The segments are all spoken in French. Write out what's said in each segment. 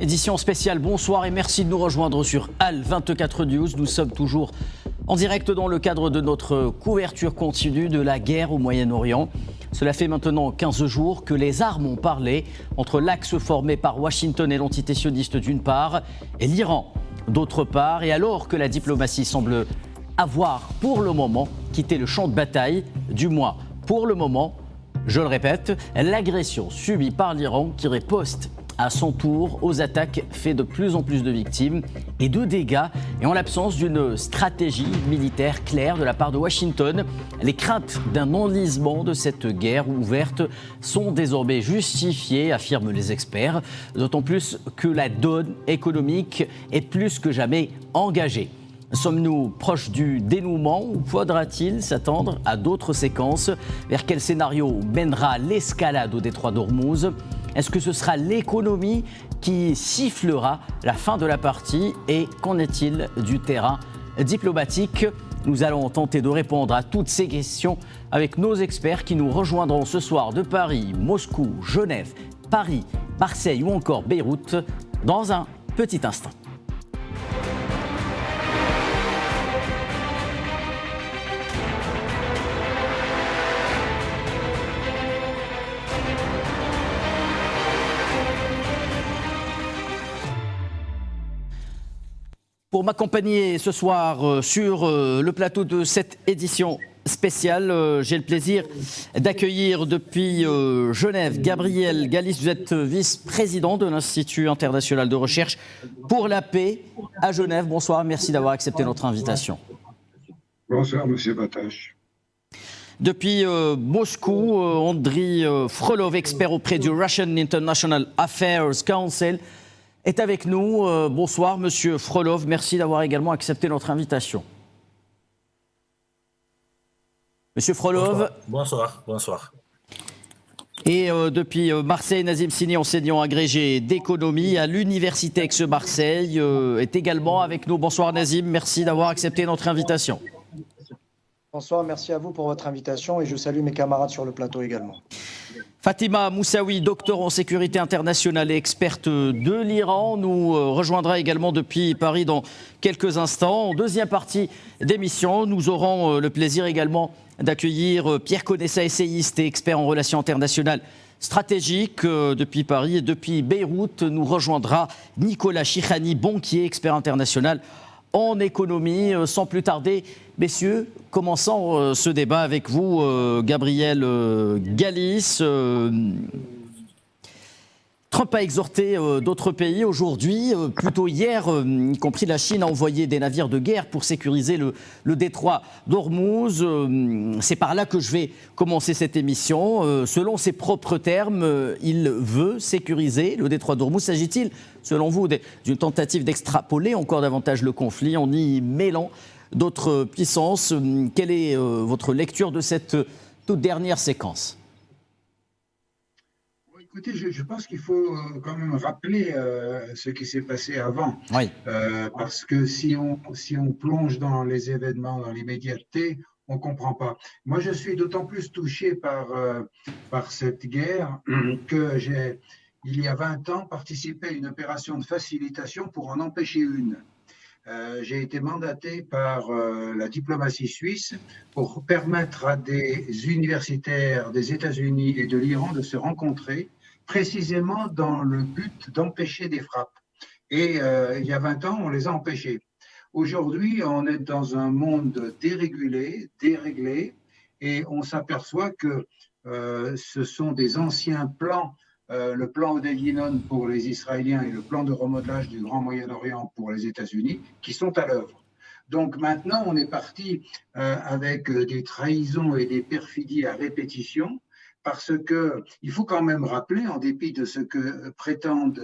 Édition spéciale, bonsoir et merci de nous rejoindre sur HAL 24 News. Nous sommes toujours en direct dans le cadre de notre couverture continue de la guerre au Moyen-Orient. Cela fait maintenant 15 jours que les armes ont parlé entre l'axe formé par Washington et l'entité sioniste d'une part et l'Iran d'autre part. Et alors que la diplomatie semble avoir pour le moment quitté le champ de bataille, du moins pour le moment, je le répète, l'agression subie par l'Iran qui riposte à son tour aux attaques fait de plus en plus de victimes et de dégâts. Et en l'absence d'une stratégie militaire claire de la part de Washington, les craintes d'un enlisement de cette guerre ouverte sont désormais justifiées, affirment les experts, d'autant plus que la donne économique est plus que jamais engagée. Sommes-nous proches du dénouement ou faudra-t-il s'attendre à d'autres séquences? Vers quel scénario mènera l'escalade au détroit d'Ormuz? Est-ce que ce sera l'économie qui sifflera la fin de la partie? Et qu'en est-il du terrain diplomatique? Nous allons tenter de répondre à toutes ces questions avec nos experts qui nous rejoindront ce soir de Paris, Moscou, Genève, Paris, Marseille ou encore Beyrouth dans un petit instant. Pour m'accompagner ce soir sur le plateau de cette édition spéciale, j'ai le plaisir d'accueillir depuis Genève Gabriel Galis. Vous êtes vice-président de l'Institut international de recherche pour la paix à Genève. Bonsoir, merci d'avoir accepté notre invitation. Bonsoir, monsieur Batache. Depuis Moscou, Andriy Frolov, expert auprès du Russian International Affairs Council, est avec nous. Bonsoir, monsieur Frolov. Merci d'avoir également accepté notre invitation. Monsieur Frolov. Bonsoir. Et depuis Marseille, Nazim Sini, enseignant agrégé d'économie à l'Université Aix-Marseille, est également avec nous. Bonsoir, Nazim. Merci d'avoir accepté notre invitation. Bonsoir, merci à vous pour votre invitation et je salue mes camarades sur le plateau également. Fatima Moussaoui, docteur en sécurité internationale et experte de l'Iran, nous rejoindra également depuis Paris dans quelques instants. En deuxième partie d'émission, nous aurons le plaisir également d'accueillir Pierre Conessa, essayiste et expert en relations internationales stratégiques depuis Paris. Et depuis Beyrouth, nous rejoindra Nicolas Chichani, banquier, expert international en économie. Sans plus tarder, messieurs, commençons ce débat avec vous, Gabriel Galis. Trump a exhorté d'autres pays aujourd'hui, plutôt hier, y compris la Chine, a envoyé des navires de guerre pour sécuriser le détroit d'Ormuz. C'est par là que je vais commencer cette émission. Selon ses propres termes, il veut sécuriser le détroit d'Ormuz. S'agit-il, selon vous, d'une tentative d'extrapoler encore davantage le conflit en y mêlant d'autres puissances? Quelle est votre lecture de cette toute dernière séquence? Écoutez, je pense qu'il faut quand même rappeler ce qui s'est passé avant. Oui. Parce que si on plonge dans les événements, dans l'immédiateté, on ne comprend pas. Moi, je suis d'autant plus touché par cette guerre que j'ai, il y a 20 ans, participé à une opération de facilitation pour en empêcher une. J'ai été mandaté par la diplomatie suisse pour permettre à des universitaires des États-Unis et de l'Iran de se rencontrer précisément dans le but d'empêcher des frappes. Et il y a 20 ans, on les a empêchés. Aujourd'hui, on est dans un monde dérégulé, déréglé, et on s'aperçoit que ce sont des anciens plans, le plan Oded-Yinon pour les Israéliens et le plan de remodelage du Grand Moyen-Orient pour les États-Unis, qui sont à l'œuvre. Donc maintenant, on est parti avec des trahisons et des perfidies à répétition, parce qu'il faut quand même rappeler, en dépit de ce que prétendent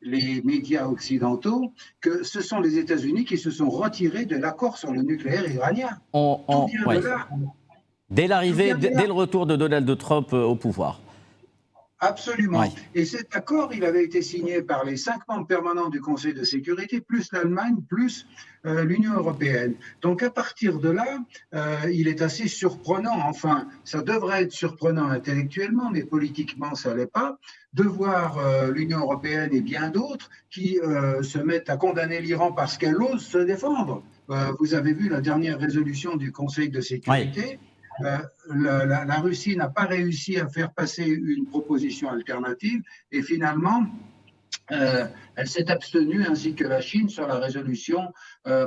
les médias occidentaux, que ce sont les États-Unis qui se sont retirés de l'accord sur le nucléaire iranien. Tout vient de là. Dès l'arrivée, dès le retour de Donald Trump au pouvoir. Absolument. Ouais. Et cet accord, il avait été signé par les 5 membres permanents du Conseil de sécurité, plus l'Allemagne, plus l'Union européenne. Donc à partir de là, il est assez surprenant, enfin, ça devrait être surprenant intellectuellement, mais politiquement, ça ne l'est pas, de voir l'Union européenne et bien d'autres qui se mettent à condamner l'Iran parce qu'elle ose se défendre. Vous avez vu la dernière résolution du Conseil de sécurité. Ouais. La Russie n'a pas réussi à faire passer une proposition alternative et finalement, elle s'est abstenue, ainsi que la Chine, sur la résolution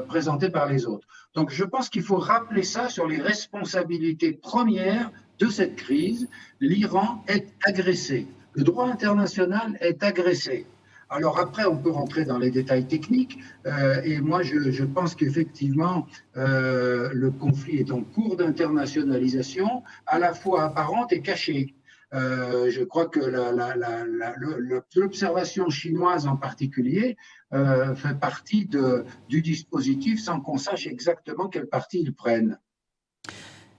présentée par les autres. Donc je pense qu'il faut rappeler ça sur les responsabilités premières de cette crise. L'Iran est agressé. Le droit international est agressé. Alors après, on peut rentrer dans les détails techniques, et moi je pense qu'effectivement, le conflit est en cours d'internationalisation, à la fois apparente et cachée. Je crois que l'observation chinoise en particulier fait partie du dispositif sans qu'on sache exactement quelle partie ils prennent.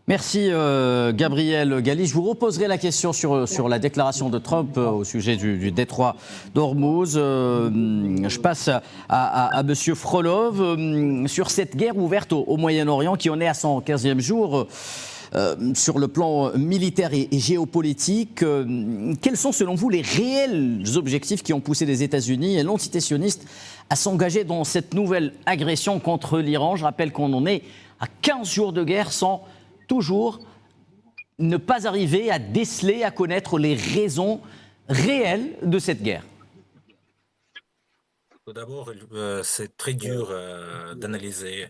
Merci Gabriel Galli. Je vous reposerai la question sur la déclaration de Trump au sujet du détroit d'Ormuz. Je passe à Monsieur Frolov sur cette guerre ouverte au Moyen-Orient qui en est à son 15e jour. Sur le plan militaire et géopolitique, quels sont selon vous les réels objectifs qui ont poussé les États-Unis et l'entité sioniste à s'engager dans cette nouvelle agression contre l'Iran? Je rappelle qu'on en est à 15 jours de guerre sans toujours ne pas arriver à déceler, à connaître les raisons réelles de cette guerre. Tout d'abord, c'est très dur d'analyser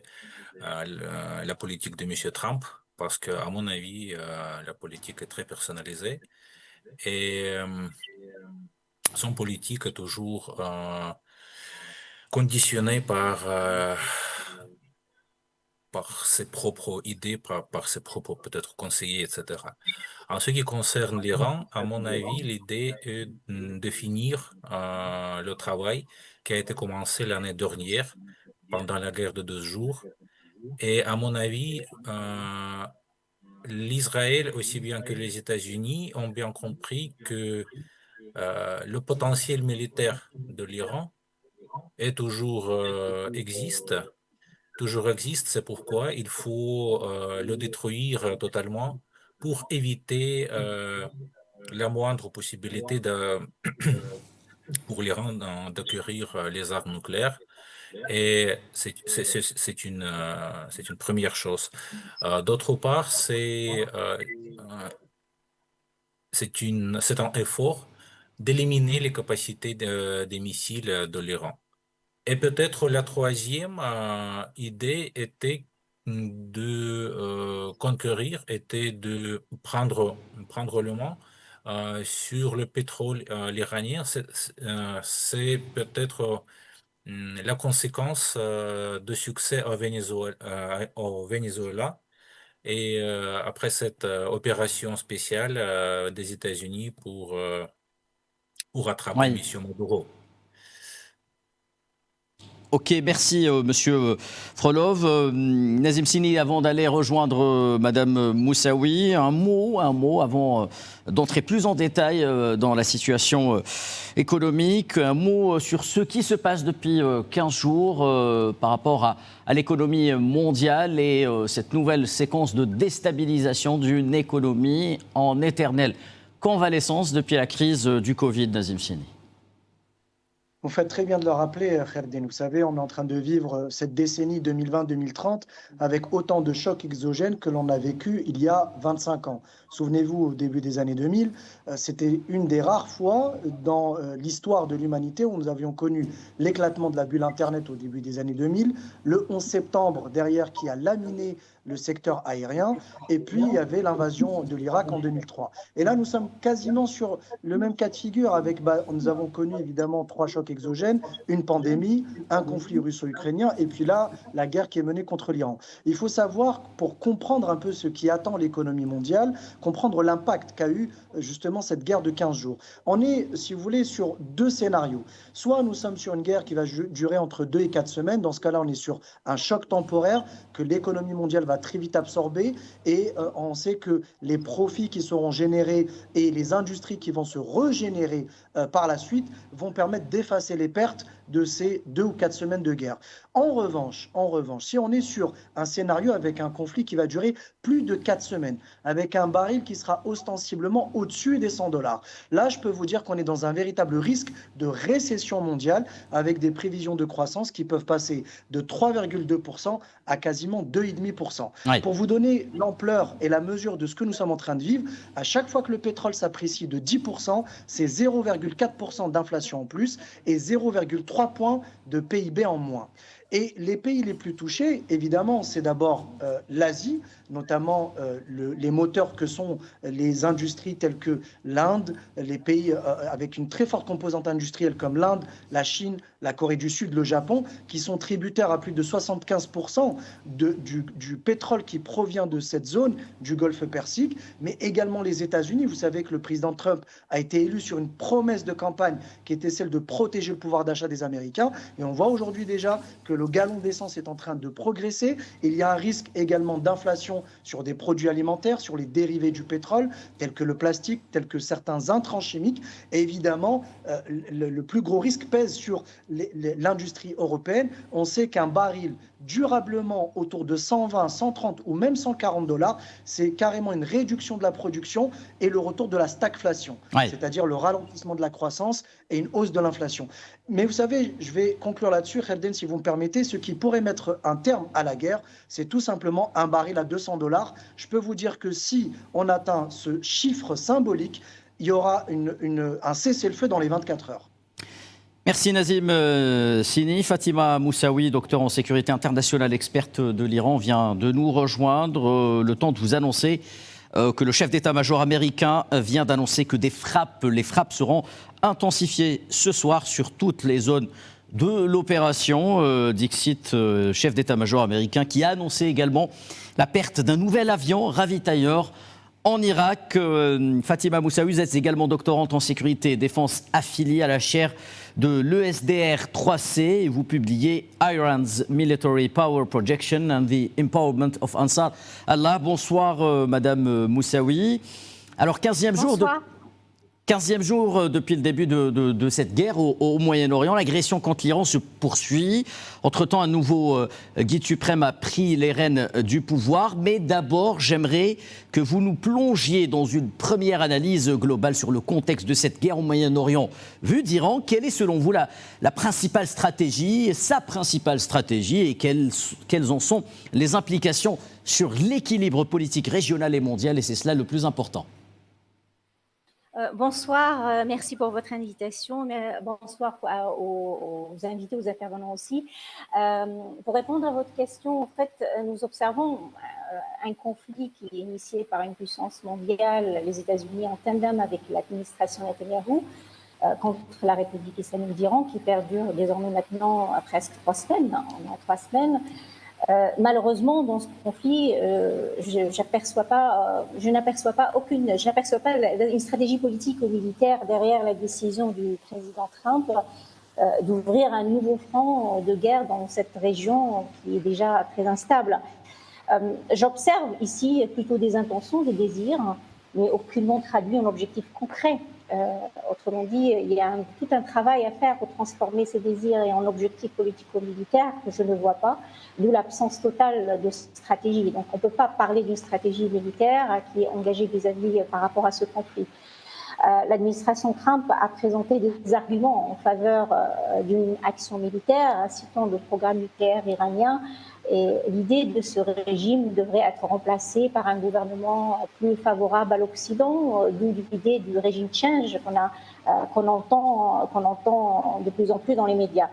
la politique de M. Trump parce qu'à mon avis, la politique est très personnalisée et son politique est toujours conditionnée par ses propres idées, par ses propres peut-être conseillers, etc. En ce qui concerne l'Iran, à mon avis, l'idée est de finir le travail qui a été commencé l'année dernière pendant la guerre de 12 jours. Et à mon avis, l'Israël, aussi bien que les États-Unis, ont bien compris que le potentiel militaire de l'Iran est existe. Toujours existe, c'est pourquoi il faut le détruire totalement pour éviter la moindre possibilité pour l'Iran d'acquérir les armes nucléaires. Et c'est une première chose. D'autre part, c'est un effort d'éliminer les capacités des missiles de l'Iran. Et peut-être la troisième idée était de conquérir, était de prendre le Mans sur le pétrole iranien. C'est peut-être la conséquence de succès au Venezuela. Et après cette opération spéciale des États-Unis pour attraper Oui. M. Maduro. Ok, merci Monsieur Frolov. Nazim Sini, avant d'aller rejoindre Madame Moussaoui, un mot avant d'entrer plus en détail dans la situation économique, un mot sur ce qui se passe depuis 15 jours par rapport à l'économie mondiale et cette nouvelle séquence de déstabilisation d'une économie en éternelle convalescence depuis la crise du Covid, Nazim Sini. Vous faites très bien de le rappeler, Kherdin. Vous savez, on est en train de vivre cette décennie 2020-2030 avec autant de chocs exogènes que l'on a vécu il y a 25 ans. Souvenez-vous, au début des années 2000, c'était une des rares fois dans l'histoire de l'humanité où nous avions connu l'éclatement de la bulle Internet au début des années 2000, le 11 septembre derrière qui a laminé le secteur aérien, et puis il y avait l'invasion de l'Irak en 2003. Et là, nous sommes quasiment sur le même cas de figure avec, nous avons connu évidemment 3 chocs exogènes, une pandémie, un conflit russo-ukrainien, et puis là, la guerre qui est menée contre l'Iran. Il faut savoir, pour comprendre un peu ce qui attend l'économie mondiale, comprendre l'impact qu'a eu justement cette guerre de 15 jours. On est, si vous voulez, sur deux scénarios. Soit nous sommes sur une guerre qui va durer entre 2 et 4 semaines. Dans ce cas-là, on est sur un choc temporaire que l'économie mondiale va très vite absorber, et on sait que les profits qui seront générés et les industries qui vont se régénérer par la suite vont permettre d'effacer les pertes de ces 2 ou 4 semaines de guerre. En revanche, si on est sur un scénario avec un conflit qui va durer plus de 4 semaines, avec un baril qui sera ostensiblement au-dessus des $100, là, je peux vous dire qu'on est dans un véritable risque de récession mondiale, avec des prévisions de croissance qui peuvent passer de 3,2% à quasiment 2,5%. Ouais. Pour vous donner l'ampleur et la mesure de ce que nous sommes en train de vivre, à chaque fois que le pétrole s'apprécie de 10%, c'est 0,4% d'inflation en plus et 0,3 points de PIB en moins. Et les pays les plus touchés, évidemment, c'est d'abord l'Asie, notamment les moteurs que sont les industries telles que l'Inde, les pays avec une très forte composante industrielle comme l'Inde, la Chine, la Corée du Sud, le Japon, qui sont tributaires à plus de 75% du pétrole qui provient de cette zone du Golfe Persique, mais également les États-Unis. Vous savez que le président Trump a été élu sur une promesse de campagne qui était celle de protéger le pouvoir d'achat des Américains, et on voit aujourd'hui déjà que le gallon d'essence est en train de progresser. Il y a un risque également d'inflation sur des produits alimentaires, sur les dérivés du pétrole, tels que le plastique, tels que certains intrants chimiques. Et évidemment, le plus gros risque pèse sur l'industrie européenne. On sait qu'un baril durablement autour de 120, 130 ou même $140, c'est carrément une réduction de la production et le retour de la stagflation, c'est-à-dire le ralentissement de la croissance et une hausse de l'inflation. Mais vous savez, je vais conclure là-dessus, Khalden, si vous me permettez, ce qui pourrait mettre un terme à la guerre, c'est tout simplement un baril à $200. Je peux vous dire que si on atteint ce chiffre symbolique, il y aura un cessez-le-feu dans les 24 heures. Merci Nazim Sini. Fatima Moussaoui, docteur en sécurité internationale, experte de l'Iran, vient de nous rejoindre. Le temps de vous annoncer que le chef d'état-major américain vient d'annoncer que les frappes seront intensifiées ce soir sur toutes les zones de l'opération. Dixit, chef d'état-major américain, qui a annoncé également la perte d'un nouvel avion ravitailleur en Irak. Fatima Moussaoui, vous êtes également doctorante en sécurité et défense affiliée à la chaire de l'ESDR 3C et vous publiez Iran's Military Power Projection and the Empowerment of Ansar Allah. Bonsoir Madame Moussaoui. Alors 15e jour depuis le début de cette guerre au Moyen-Orient. L'agression contre l'Iran se poursuit. Entre-temps, un nouveau guide suprême a pris les rênes du pouvoir. Mais d'abord, j'aimerais que vous nous plongiez dans une première analyse globale sur le contexte de cette guerre au Moyen-Orient. Vu d'Iran, quelle est selon vous la principale stratégie, sa principale stratégie, et quelles en sont les implications sur l'équilibre politique régional et mondial? Et c'est cela le plus important. Bonsoir, merci pour votre invitation. Bonsoir aux invités, aux intervenants aussi. Pour répondre à votre question, en fait, nous observons un conflit qui est initié par une puissance mondiale, les États-Unis, en tandem avec l'administration Netanyahou, contre la République islamique d'Iran, qui perdure désormais maintenant presque 3 semaines. On est à 3 semaines. Malheureusement, dans ce conflit, je n'aperçois pas une stratégie politique ou militaire derrière la décision du président Trump d'ouvrir un nouveau front de guerre dans cette région qui est déjà très instable. J'observe ici plutôt des intentions, des désirs, mais aucunement traduits en objectifs concrets. Autrement dit, il y a tout un travail à faire pour transformer ces désirs en objectifs politico-militaires que je ne vois pas, d'où l'absence totale de stratégie. Donc on ne peut pas parler d'une stratégie militaire qui est engagée vis-à-vis par rapport à ce conflit. L'administration Trump a présenté des arguments en faveur d'une action militaire, citant le programme nucléaire iranien, Et l'idée de ce régime devrait être remplacée par un gouvernement plus favorable à l'Occident, d'où l'idée du régime change qu'on entend de plus en plus dans les médias.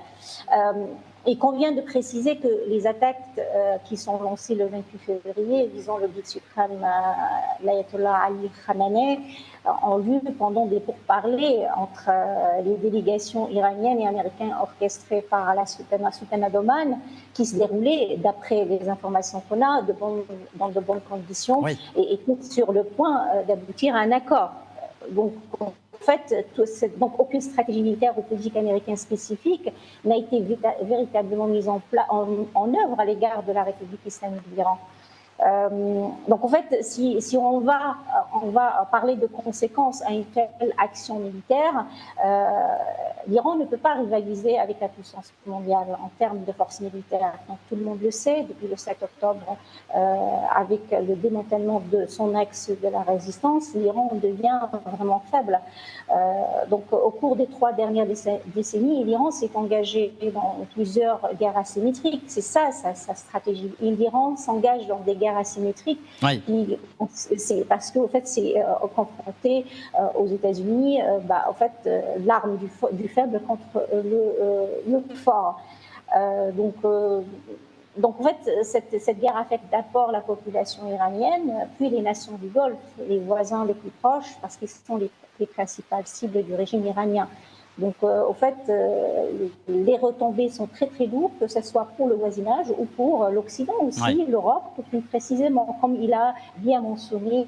Il convient de préciser que les attaques qui sont lancées le 28 février visant le guide suprême l'ayatollah Ali Khamenei ont lieu pendant des pourparlers entre les délégations iraniennes et américaines orchestrées par la Sultana d'Oman, qui se déroulaient, d'après les informations qu'on a, dans de bonnes conditions, oui, et étaient sur le point d'aboutir à un accord. Donc, en fait, donc aucune stratégie militaire ou politique américaine spécifique n'a été véritablement mise en œuvre à l'égard de la République islamique d'Iran. Donc en fait, si on va parler de conséquences à une telle action militaire, l'Iran ne peut pas rivaliser avec la puissance mondiale en termes de force militaire. Donc, tout le monde le sait, depuis le 7 octobre, avec le démantèlement de son axe de la résistance, l'Iran devient vraiment faible. Donc au cours des 3 dernières décennies, l'Iran s'est engagé dans plusieurs guerres asymétriques. C'est ça sa stratégie. Et l'Iran s'engage dans des guerres asymétriques, oui, c'est parce qu'en fait c'est confronté aux États-Unis, en fait l'arme du faible contre le fort. Donc en fait cette guerre affecte d'abord la population iranienne, puis les nations du Golfe, les voisins les plus proches, parce qu'ils sont les principales cibles du régime iranien. Donc, au fait, les retombées sont très très lourdes, que ce soit pour le voisinage ou pour l'Occident aussi, oui, l'Europe, plus précisément, comme il a bien mentionné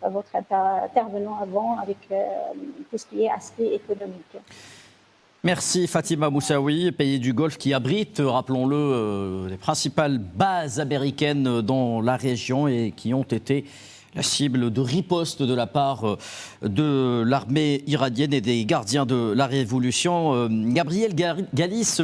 votre intervenant avant avec tout ce qui est aspect économique. Merci Fatima Moussaoui, pays du Golfe qui abrite, rappelons-le, les principales bases américaines dans la région et qui ont été la cible de riposte de la part de l'armée iranienne et des gardiens de la révolution. Gabriel Galis,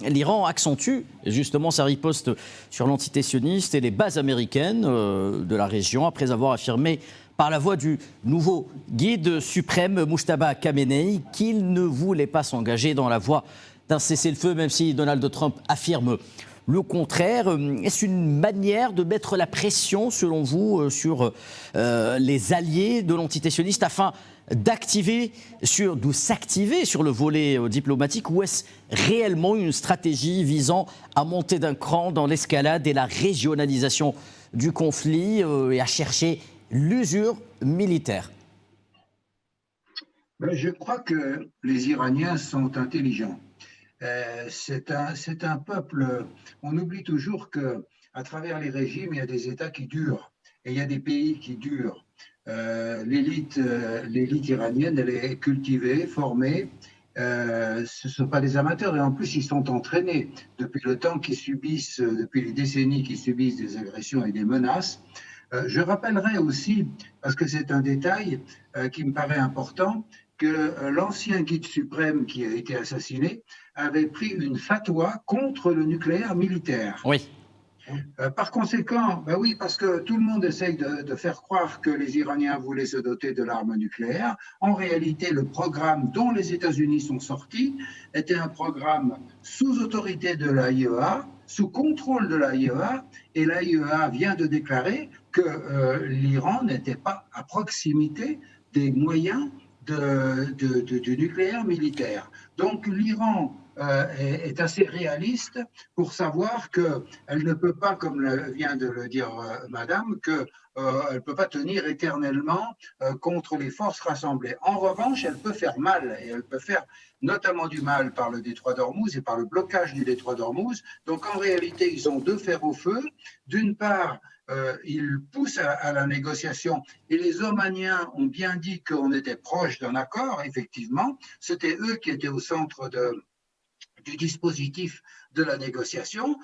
l'Iran accentue justement sa riposte sur l'entité sioniste et les bases américaines de la région après avoir affirmé par la voix du nouveau guide suprême Mujtaba Khamenei qu'il ne voulait pas s'engager dans la voie d'un cessez-le-feu, même si Donald Trump affirme le contraire. Est-ce une manière de mettre la pression, selon vous, sur les alliés de l'entité sioniste afin s'activer sur le volet diplomatique, ou est-ce réellement une stratégie visant à monter d'un cran dans l'escalade et la régionalisation du conflit et à chercher l'usure militaire? Je crois que les Iraniens sont intelligents. C'est un peuple, on oublie toujours qu'à travers les régimes, il y a des États qui durent et il y a des pays qui durent. L'élite iranienne, elle est cultivée, formée, ce ne sont pas des amateurs et en plus ils sont entraînés depuis le temps depuis les décennies qu'ils subissent des agressions et des menaces. Je rappellerai aussi, parce que c'est un détail qui me paraît important, que l'ancien guide suprême qui a été assassiné avait pris une fatwa contre le nucléaire militaire. Oui. Par conséquent, oui, parce que tout le monde essaye de faire croire que les Iraniens voulaient se doter de l'arme nucléaire. En réalité, le programme dont les États-Unis sont sortis était un programme sous autorité de l'AIEA, sous contrôle de l'AIEA, et l'AIEA vient de déclarer que l'Iran n'était pas à proximité des moyens du nucléaire militaire. Donc l'Iran est assez réaliste pour savoir qu'elle ne peut pas, comme vient de le dire Madame, qu'elle ne peut pas tenir éternellement contre les forces rassemblées. En revanche, elle peut faire mal, et elle peut faire notamment du mal par le détroit d'Ormuz et par le blocage du détroit d'Ormuz. Donc en réalité, ils ont deux fers au feu. D'une part, ils poussent à la négociation et les Omaniens ont bien dit qu'on était proche d'un accord, effectivement. C'était eux qui étaient au centre du dispositif de la négociation,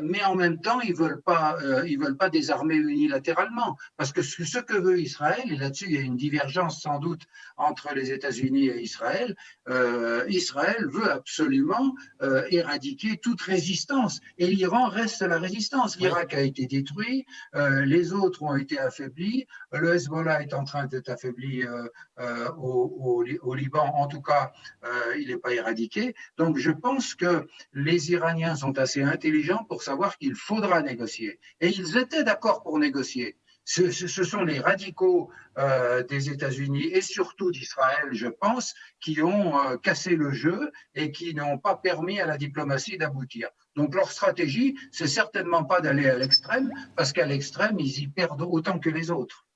mais en même temps, ils veulent pas désarmer unilatéralement, parce que ce que veut Israël, et là-dessus il y a une divergence sans doute entre les États-Unis et Israël, Israël veut absolument éradiquer toute résistance, et l'Iran reste la résistance. L'Irak a été détruit, les autres ont été affaiblis, le Hezbollah est en train d'être affaibli au Liban, en tout cas, il n'est pas éradiqué. Donc je pense pense que les Iraniens sont assez intelligents pour savoir qu'il faudra négocier. Et ils étaient d'accord pour négocier. Ce sont les radicaux des États-Unis et surtout d'Israël, je pense, qui ont cassé le jeu et qui n'ont pas permis à la diplomatie d'aboutir. Donc leur stratégie, c'est certainement pas d'aller à l'extrême, parce qu'à l'extrême, ils y perdent autant que les autres.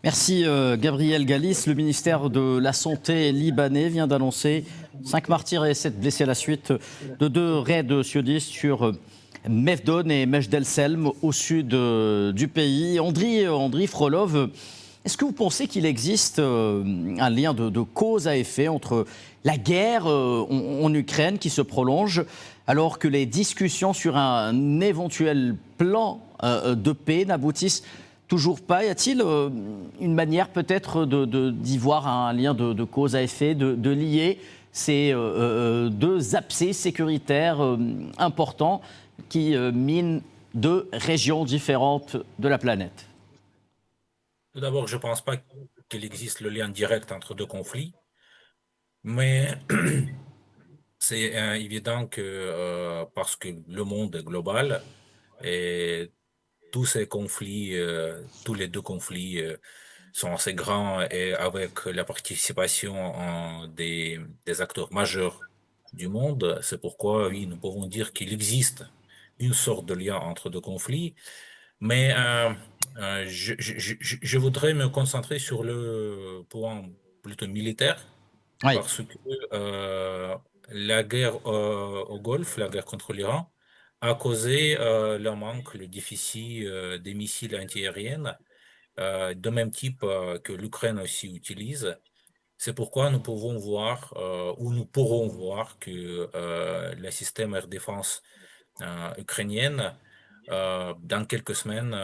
Merci Gabriel Gallis. Le ministère de la Santé libanais vient d'annoncer 5 martyrs et 7 blessés à la suite de 2 raids sionnistes sur Mevdon et Mejdel Selm au sud du pays. Andriy Frolov, est-ce que vous pensez qu'il existe un lien de cause à effet entre la guerre en Ukraine qui se prolonge alors que les discussions sur un éventuel plan de paix n'aboutissent toujours pas? Y a-t-il une manière peut-être d'y voir un lien de cause à effet, de lier ces 2 abcès sécuritaires importants qui minent 2 régions différentes de la planète? Tout d'abord, je ne pense pas qu'il existe le lien direct entre 2 conflits, mais c'est évident que parce que le monde est global et tous ces conflits, tous les 2 conflits sont assez grands et avec la participation des acteurs majeurs du monde. C'est pourquoi, oui, nous pouvons dire qu'il existe une sorte de lien entre 2 conflits. Mais je voudrais me concentrer sur le point plutôt militaire, Oui. parce que la guerre au Golfe, la guerre contre l'Iran, a causé le manque, le déficit des missiles antiaériens, de même type que l'Ukraine aussi utilise. C'est pourquoi nous pouvons voir, ou nous pourrons voir que le système air défense ukrainienne, dans quelques semaines,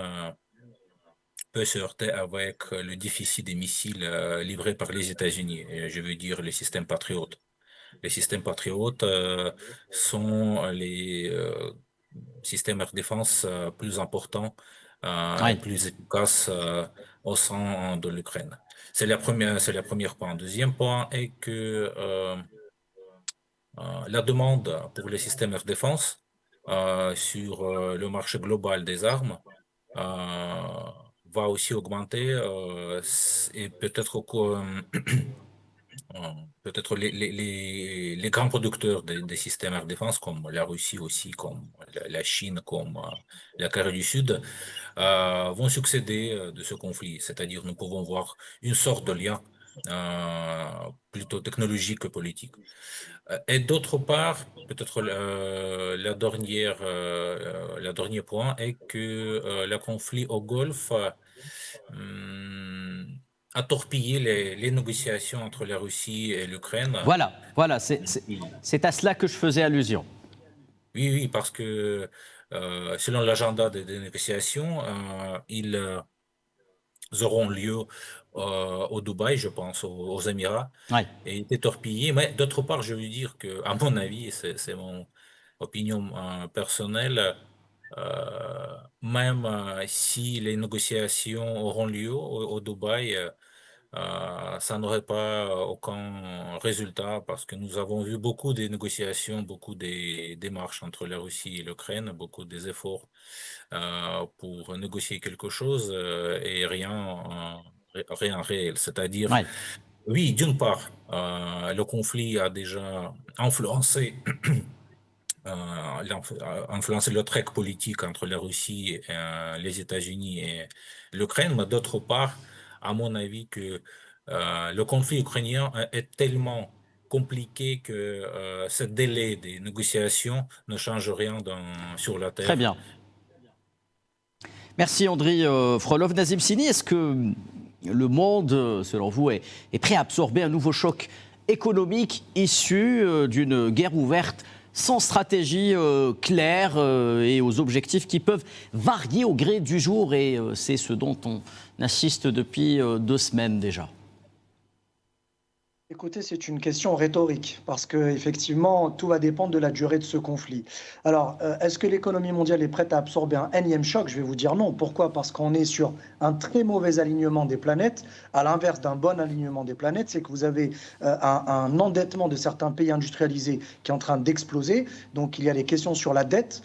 peut se heurter avec le déficit des missiles livrés par les États-Unis. Et je veux dire le système Patriot. Les systèmes Patriot sont les systèmes air défense plus importants et Oui. plus efficaces au sein de l'Ukraine. C'est la première point. Deuxième point est que la demande pour les systèmes air défense sur le marché global des armes va aussi augmenter et peut-être peut-être les grands producteurs des systèmes air défense comme la Russie aussi, comme la Chine, comme la Corée du Sud, vont succéder de ce conflit. C'est-à-dire nous pouvons voir une sorte de lien plutôt technologique que politique. Et d'autre part, peut-être la dernier point est que le conflit au Golfe a torpillé les négociations entre la Russie et l'Ukraine. Voilà, c'est à cela que je faisais allusion. Oui, parce que selon l'agenda des négociations, ils auront lieu au Dubaï, je pense, aux Émirats, Oui. et été torpillé. Mais d'autre part, je veux dire que, à mon avis, c'est mon opinion personnelle, même si les négociations auront lieu au Dubaï, ça n'aurait pas aucun résultat parce que nous avons vu beaucoup de négociations, beaucoup des démarches entre la Russie et l'Ukraine, beaucoup des efforts pour négocier quelque chose et rien réel. C'est-à-dire, Oui. oui, d'une part, le conflit a déjà influencé influencer le trek politique entre la Russie, les États-Unis et l'Ukraine, mais d'autre part, à mon avis, que le conflit ukrainien est tellement compliqué que ce délai des négociations ne change rien sur la Très terre. bien. Merci Andriy Frolov. Nazim Sini, est-ce que le monde, selon vous, est prêt à absorber un nouveau choc économique issu d'une guerre ouverte sans stratégie claire et aux objectifs qui peuvent varier au gré du jour, et c'est ce dont on assiste depuis 2 semaines déjà? Écoutez, c'est une question rhétorique parce que effectivement, tout va dépendre de la durée de ce conflit. Alors, est-ce que l'économie mondiale est prête à absorber un énième choc? Je vais vous dire non. Pourquoi? Parce qu'on est sur un très mauvais alignement des planètes, à l'inverse d'un bon alignement des planètes, c'est que vous avez un endettement de certains pays industrialisés qui est en train d'exploser. Donc, il y a les questions sur la dette,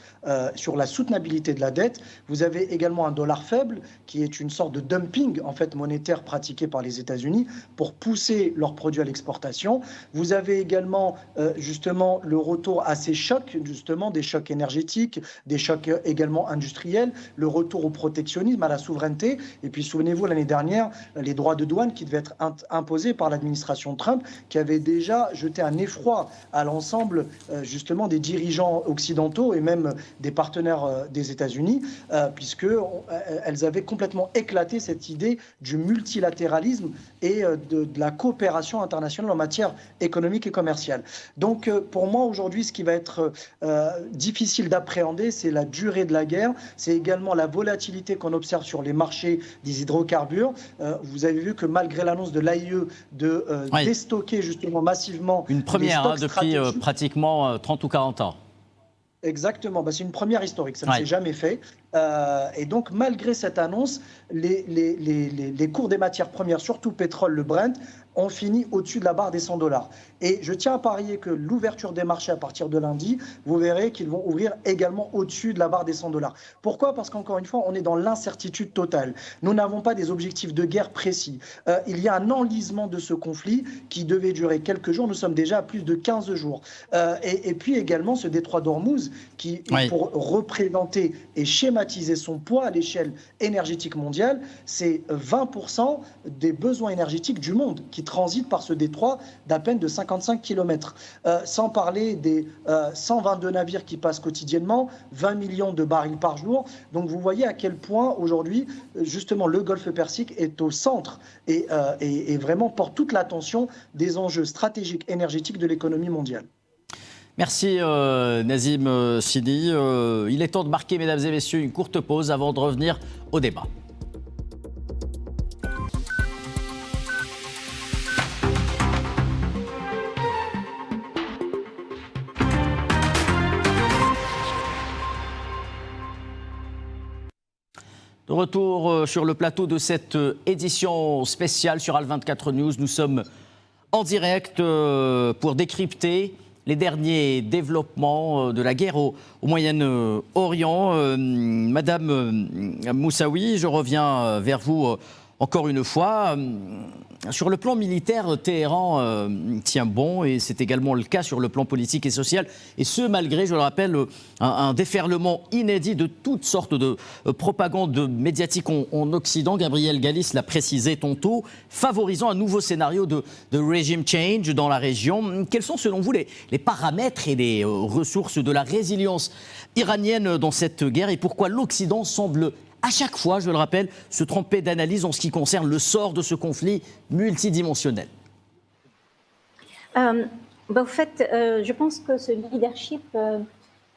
sur la soutenabilité de la dette. Vous avez également un dollar faible qui est une sorte de dumping en fait monétaire pratiqué par les États-Unis pour pousser leurs produits à l'exportation. Vous avez également justement le retour à ces chocs, justement des chocs énergétiques, des chocs également industriels, le retour au protectionnisme, à la souveraineté. Et puis souvenez-vous, l'année dernière, les droits de douane qui devaient être imposés par l'administration Trump, qui avait déjà jeté un effroi à l'ensemble justement des dirigeants occidentaux et même des partenaires des États-Unis, puisqu'elles avaient complètement éclaté cette idée du multilatéralisme et de la coopération internationale en matière économique et commerciale. Donc, pour moi, aujourd'hui, ce qui va être difficile d'appréhender, c'est la durée de la guerre, c'est également la volatilité qu'on observe sur les marchés des hydrocarbures. Vous avez vu que malgré l'annonce de l'AIE de déstocker justement massivement une première depuis pratiquement 30 ou 40 ans. Exactement, c'est une première historique, ça ne s'est jamais fait. Et donc, malgré cette annonce, les cours des matières premières, surtout le pétrole, le Brent, ont fini au-dessus de la barre des $100. Et je tiens à parier que l'ouverture des marchés à partir de lundi, vous verrez qu'ils vont ouvrir également au-dessus de la barre des $100. Pourquoi? Parce qu'encore une fois, on est dans l'incertitude totale. Nous n'avons pas des objectifs de guerre précis. Il y a un enlisement de ce conflit qui devait durer quelques jours. Nous sommes déjà à plus de 15 jours. Et puis également ce détroit d'Ormuz qui, pour représenter et schématiser son poids à l'échelle énergétique mondiale, c'est 20% des besoins énergétiques du monde qui transitent par ce détroit d'à peine de 55 km. Sans parler des 122 navires qui passent quotidiennement, 20 millions de barils par jour. Donc vous voyez à quel point aujourd'hui, justement, le Golfe Persique est au centre et vraiment porte toute l'attention des enjeux stratégiques énergétiques de l'économie mondiale. Merci Nazim Sidi. Il est temps de marquer, mesdames et messieurs, une courte pause avant de revenir au débat. De retour sur le plateau de cette édition spéciale sur Al24 News. Nous sommes en direct pour décrypter les derniers développements de la guerre au Moyen-Orient. Madame Moussaoui, je reviens vers vous encore une fois. Sur le plan militaire, Téhéran tient bon et c'est également le cas sur le plan politique et social. Et ce, malgré, je le rappelle, un déferlement inédit de toutes sortes de propagande médiatique en Occident. Gabriel Gallis l'a précisé tantôt, favorisant un nouveau scénario de regime change dans la région. Quels sont selon vous les paramètres et les ressources de la résilience iranienne dans cette guerre et pourquoi l'Occident semble à chaque fois, je le rappelle, se tromper d'analyse en ce qui concerne le sort de ce conflit multidimensionnel? En fait, je pense que ce leadership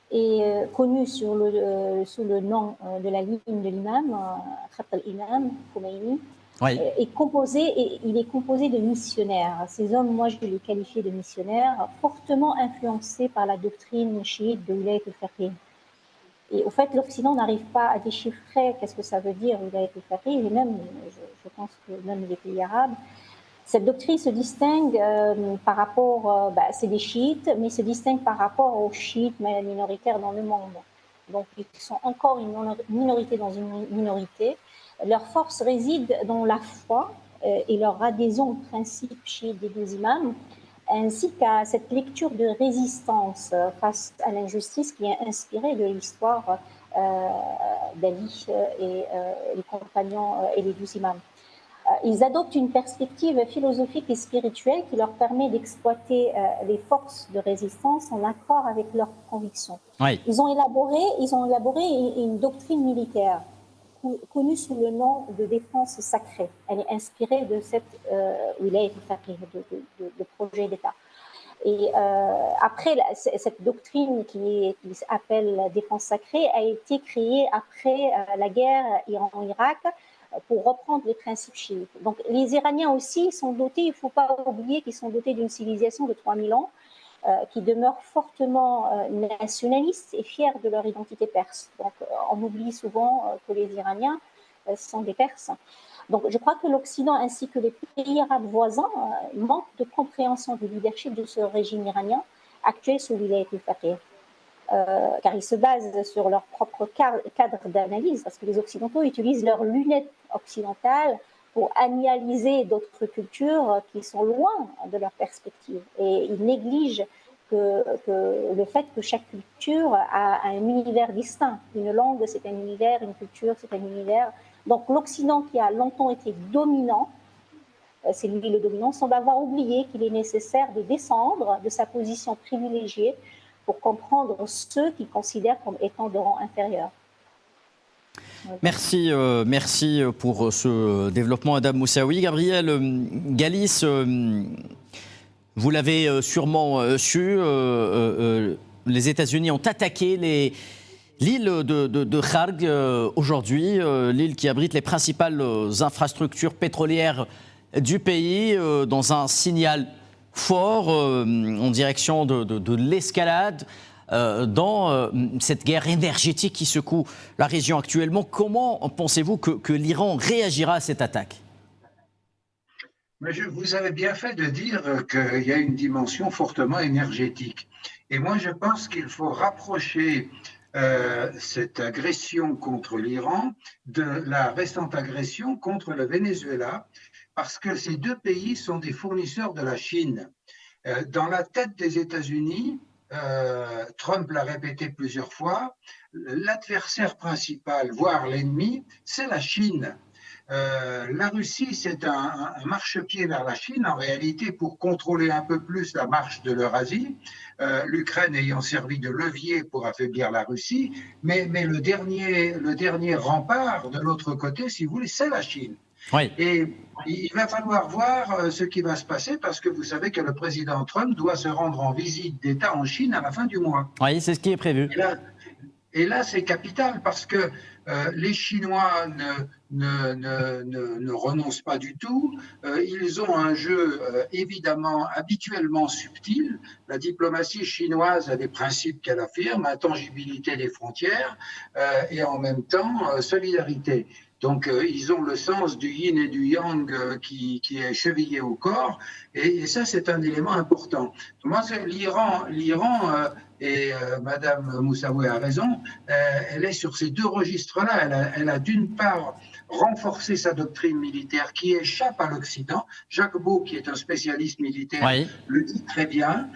est connu sous le nom de la ligne de l'imam, Khat al-Imam, Khomeini. Oui. Il est composé de missionnaires. Ces hommes, moi, je les qualifie de missionnaires, fortement influencés par la doctrine chiite de Wilayat al-Faqih. Et au fait, l'Occident n'arrive pas à déchiffrer qu'est-ce que ça veut dire Wilayat al-Faqih, et même, je pense que même les pays arabes. Cette doctrine se distingue par rapport, c'est des chiites, mais se distingue par rapport aux chiites minoritaires dans le monde. Donc, ils sont encore une minorité dans une minorité. Leur force réside dans la foi et leur adhésion au principe chiite des 12 imams, ainsi qu'à cette lecture de résistance face à l'injustice qui est inspirée de l'histoire d'Ali et les compagnons et les 12 imams. Ils adoptent une perspective philosophique et spirituelle qui leur permet d'exploiter les forces de résistance en accord avec leurs convictions. Oui. Ils ont élaboré une doctrine militaire connue sous le nom de défense sacrée. Elle est inspirée de cette Wilayat al-Faqih, de projet d'État. Et après, cette doctrine qui s'appelle défense sacrée a été créée après la guerre Iran-Irak pour reprendre les principes chiites. Donc les Iraniens aussi sont dotés, il ne faut pas oublier qu'ils sont dotés d'une civilisation de 3000 ans, qui demeurent fortement nationalistes et fiers de leur identité perse. Donc on oublie souvent que les Iraniens sont des Perses. Donc je crois que l'Occident ainsi que les pays arabes voisins manquent de compréhension du leadership de ce régime iranien actuel sous Wilayat al-Faqih. Car ils se basent sur leur propre cadre d'analyse, parce que les Occidentaux utilisent leurs lunettes occidentales pour analyser d'autres cultures qui sont loin de leur perspective. Et ils négligent que le fait que chaque culture a un univers distinct. Une langue, c'est un univers, une culture, c'est un univers. Donc l'Occident, qui a longtemps été dominant, c'est lui le dominant, semble avoir oublié qu'il est nécessaire de descendre de sa position privilégiée pour comprendre ceux qu'il considère comme étant de rang inférieur. Merci pour ce développement, Adam Moussaoui. Gabriel Galis, vous l'avez sûrement su, les États-Unis ont attaqué l'île de Kharg aujourd'hui, l'île qui abrite les principales infrastructures pétrolières du pays, dans un signal fort en direction de l'escalade dans cette guerre énergétique qui secoue la région actuellement. Comment pensez-vous que l'Iran réagira à cette attaque ? Mais vous avez bien fait de dire qu'il y a une dimension fortement énergétique. Et moi, je pense qu'il faut rapprocher cette agression contre l'Iran de la récente agression contre le Venezuela, parce que ces deux pays sont des fournisseurs de la Chine. Dans la tête des États-Unis, Trump l'a répété plusieurs fois, l'adversaire principal, voire l'ennemi, c'est la Chine. La Russie, c'est un marchepied vers la Chine, en réalité, pour contrôler un peu plus la marche de l'Eurasie, l'Ukraine ayant servi de levier pour affaiblir la Russie, mais le dernier rempart de l'autre côté, si vous voulez, c'est la Chine. Oui. Et il va falloir voir ce qui va se passer, parce que vous savez que le président Trump doit se rendre en visite d'État en Chine à la fin du mois. Oui, c'est ce qui est prévu. Et là, c'est capital, parce que les Chinois ne renoncent pas du tout. Ils ont un jeu évidemment habituellement subtil. La diplomatie chinoise a des principes qu'elle affirme, intangibilité des frontières et en même temps solidarité. Donc, ils ont le sens du yin et du yang qui est chevillé au corps, et ça, c'est un élément important. Moi, l'Iran et Madame Moussaoui a raison, elle est sur ces deux registres-là. Elle a d'une part renforcé sa doctrine militaire qui échappe à l'Occident. Jacques Beau, qui est un spécialiste militaire, oui, le dit très bien.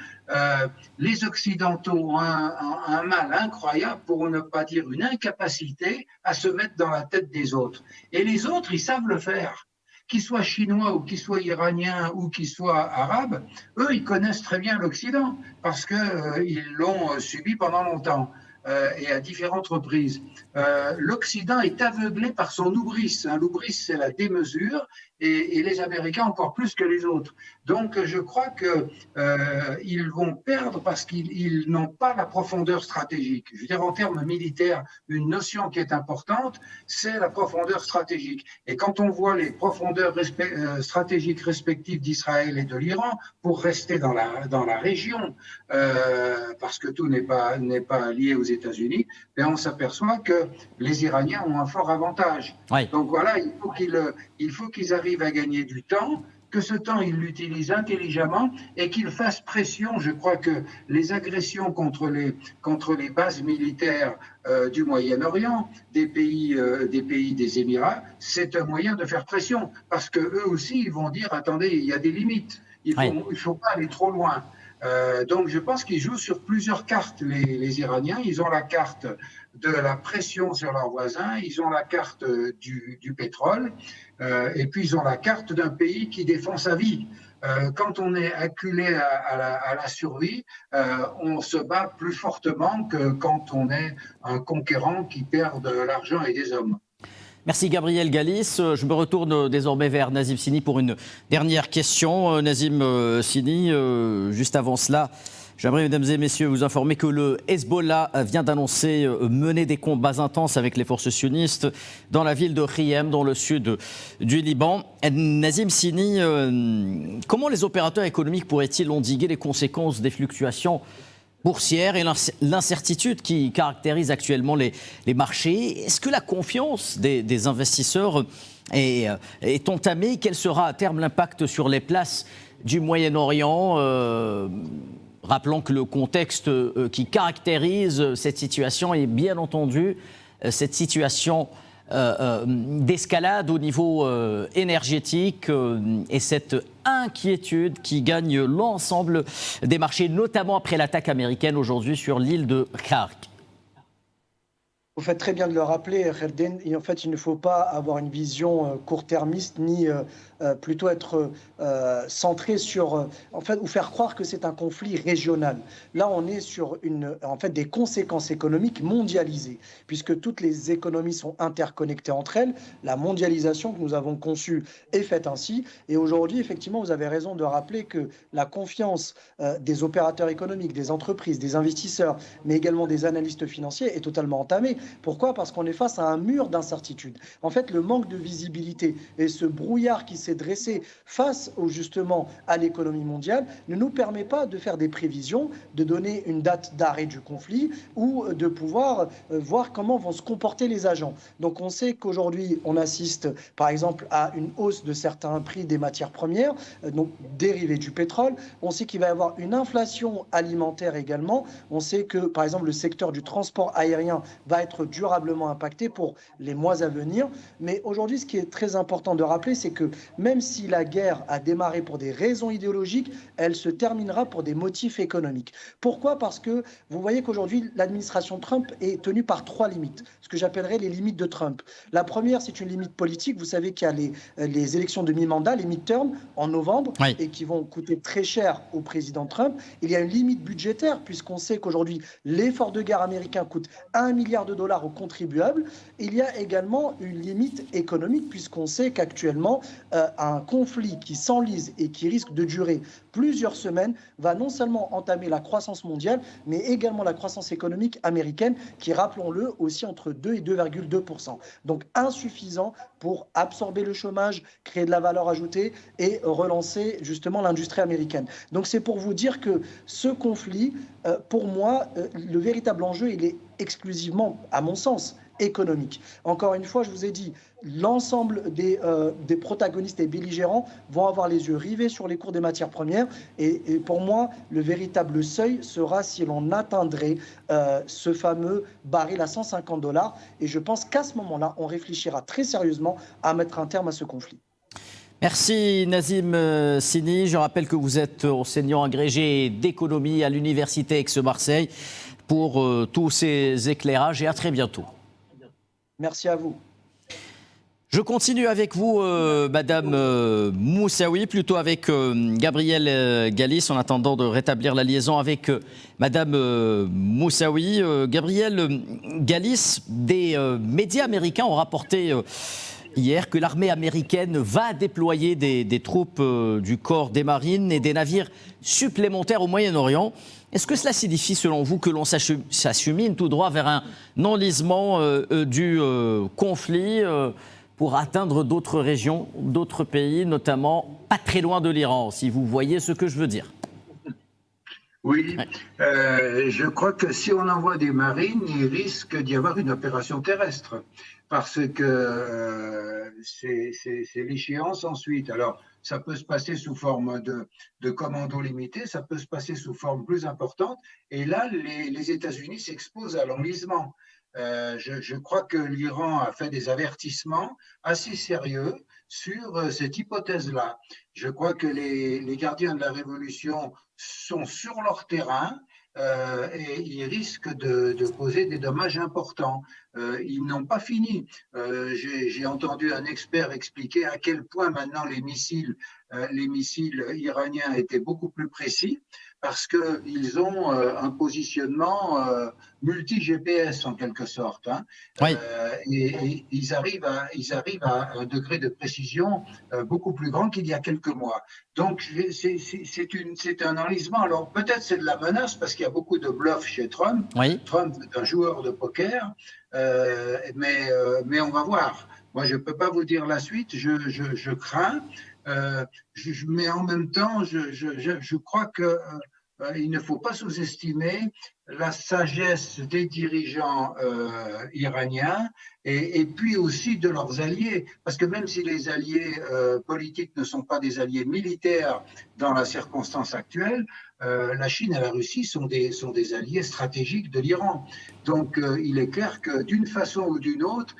Les Occidentaux ont un mal incroyable, pour ne pas dire une incapacité, à se mettre dans la tête des autres. Et les autres, ils savent le faire. Qu'ils soient chinois ou qu'ils soient iraniens ou qu'ils soient arabes, eux, ils connaissent très bien l'Occident parce qu'ils l'ont subi pendant longtemps et à différentes reprises. L'Occident est aveuglé par son hubris. L'hubris, c'est la démesure, et les Américains encore plus que les autres. Donc, je crois qu'ils vont perdre parce qu'ils n'ont pas la profondeur stratégique. Je veux dire, en termes militaires, une notion qui est importante, c'est la profondeur stratégique. Et quand on voit les profondeurs stratégiques respectives d'Israël et de l'Iran, pour rester dans la région, parce que tout n'est pas lié aux États-Unis, et on s'aperçoit que les Iraniens ont un fort avantage. Oui. Donc voilà, il faut qu'ils arrivent à gagner du temps, que ce temps, ils l'utilisent intelligemment et qu'ils fassent pression. Je crois que les agressions contre les bases militaires du Moyen-Orient, des pays des Émirats, c'est un moyen de faire pression, parce que eux aussi, ils vont dire, attendez, il y a des limites, il faut pas aller trop loin. Donc je pense qu'ils jouent sur plusieurs cartes, les Iraniens. Ils ont la carte de la pression sur leurs voisins, ils ont la carte du pétrole, et puis ils ont la carte d'un pays qui défend sa vie. Quand on est acculé à la survie, on se bat plus fortement que quand on est un conquérant qui perd de l'argent et des hommes. Merci Gabriel Galis. Je me retourne désormais vers Nazim Sini pour une dernière question. Nazim Sini, juste avant cela, J'aimerais, mesdames et messieurs, vous informer que le Hezbollah vient d'annoncer mener des combats intenses avec les forces sionistes dans la ville de Riyem, dans le sud du Liban. Nazim Sini, comment les opérateurs économiques pourraient-ils endiguer les conséquences des fluctuations boursières et l'incertitude qui caractérise actuellement les marchés? Est-ce que la confiance des investisseurs est entamée? Quel sera à terme l'impact sur les places du Moyen-Orient? Rappelons que le contexte qui caractérise cette situation est bien entendu cette situation d'escalade au niveau énergétique et cette inquiétude qui gagne l'ensemble des marchés, notamment après l'attaque américaine aujourd'hui sur l'île de Khark. Vous faites très bien de le rappeler, Khalden. Et en fait, il ne faut pas avoir une vision court-termiste ni plutôt être centré sur, en fait, ou faire croire que c'est un conflit régional. Là, on est sur en fait, des conséquences économiques mondialisées, puisque toutes les économies sont interconnectées entre elles. La mondialisation que nous avons conçue est faite ainsi. Et aujourd'hui, effectivement, vous avez raison de rappeler que la confiance des opérateurs économiques, des entreprises, des investisseurs, mais également des analystes financiers est totalement entamée. Pourquoi? Parce qu'on est face à un mur d'incertitude. En fait, le manque de visibilité et ce brouillard qui s'est dressé face justement à l'économie mondiale ne nous permet pas de faire des prévisions, de donner une date d'arrêt du conflit ou de pouvoir voir comment vont se comporter les agents. Donc on sait qu'aujourd'hui, on assiste par exemple à une hausse de certains prix des matières premières, donc dérivés du pétrole. On sait qu'il va y avoir une inflation alimentaire également. On sait que par exemple le secteur du transport aérien va être durablement impacté pour les mois à venir. Mais aujourd'hui, ce qui est très important de rappeler, c'est que même si la guerre a démarré pour des raisons idéologiques, elle se terminera pour des motifs économiques. Pourquoi? Parce que vous voyez qu'aujourd'hui, l'administration Trump est tenue par 3 limites, ce que j'appellerais les limites de Trump. La première, c'est une limite politique. Vous savez qu'il y a les élections de mi-mandat, les midterms, en novembre, oui, et qui vont coûter très cher au président Trump. Il y a une limite budgétaire, puisqu'on sait qu'aujourd'hui, l'effort de guerre américain coûte $1 milliard aux contribuables. Il y a également une limite économique, puisqu'on sait qu'actuellement, un conflit qui s'enlise et qui risque de durer plusieurs semaines va non seulement entamer la croissance mondiale, mais également la croissance économique américaine, qui, rappelons-le, aussi entre 2 et 2,2%. Donc insuffisant pour absorber le chômage, créer de la valeur ajoutée et relancer justement l'industrie américaine. Donc c'est pour vous dire que ce conflit, pour moi, le véritable enjeu, il est exclusivement, à mon sens, économique. Encore une fois, je vous ai dit, l'ensemble des protagonistes et belligérants vont avoir les yeux rivés sur les cours des matières premières. Et pour moi, le véritable seuil sera si l'on atteindrait ce fameux baril à $150. Et je pense qu'à ce moment-là, on réfléchira très sérieusement à mettre un terme à ce conflit. Merci Nazim Sini. Je rappelle que vous êtes enseignant agrégé d'économie à l'Université Aix-Marseille pour tous ces éclairages et à très bientôt. Merci à vous. Je continue avec vous, Madame Moussaoui, plutôt avec Gabriel Galis, en attendant de rétablir la liaison avec Madame Moussaoui. Gabriel Galis, des médias américains ont rapporté hier que l'armée américaine va déployer des troupes du corps des marines et des navires supplémentaires au Moyen-Orient. Est-ce que cela signifie, selon vous, que l'on s'achemine tout droit vers un enlisement du conflit pour atteindre d'autres régions, d'autres pays, notamment pas très loin de l'Iran, si vous voyez ce que je veux dire? Oui, je crois que si on envoie des marines, il risque d'y avoir une opération terrestre, parce que c'est l'échéance ensuite. Alors, ça peut se passer sous forme de commando limité, ça peut se passer sous forme plus importante, et là, les États-Unis s'exposent à l'enlisement. Je crois que l'Iran a fait des avertissements assez sérieux sur cette hypothèse-là. Je crois que les gardiens de la révolution sont sur leur terrain et ils risquent de causer des dommages importants. Ils n'ont pas fini. J'ai entendu un expert expliquer à quel point maintenant les missiles les missiles iraniens étaient beaucoup plus précis parce qu'ils ont un positionnement multi-GPS en quelque sorte. Hein. Oui. Et ils arrivent à un degré de précision beaucoup plus grand qu'il y a quelques mois. Donc c'est un enlisement. Alors peut-être c'est de la menace parce qu'il y a beaucoup de bluff chez Trump. Oui. Trump est un joueur de poker, mais on va voir. Moi, je ne peux pas vous dire la suite, je crains, mais en même temps, je crois que il ne faut pas sous-estimer la sagesse des dirigeants iraniens et puis aussi de leurs alliés. Parce que même si les alliés politiques ne sont pas des alliés militaires dans la circonstance actuelle, la Chine et la Russie sont des alliés stratégiques de l'Iran. Donc, il est clair que d'une façon ou d'une autre,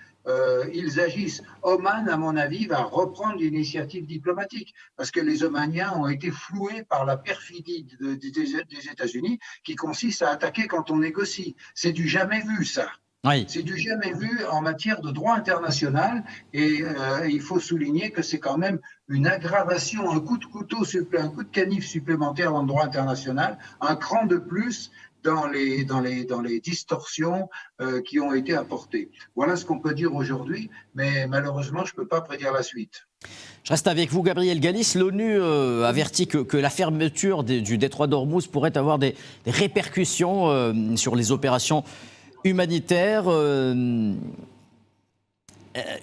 ils agissent. Oman, à mon avis, va reprendre l'initiative diplomatique parce que les Omaniens ont été floués par la perfidie des États-Unis qui consiste à attaquer quand on négocie. C'est du jamais vu, ça. Oui. C'est du jamais vu en matière de droit international et il faut souligner que c'est quand même une aggravation, un coup de couteau, un coup de canif supplémentaire dans le droit international, un cran de plus dans les distorsions qui ont été apportées. Voilà ce qu'on peut dire aujourd'hui, mais malheureusement, je ne peux pas prédire la suite. Je reste avec vous, Gabriel Gallis. L'ONU avertit que la fermeture du détroit d'Ormuz pourrait avoir des répercussions sur les opérations humanitaires.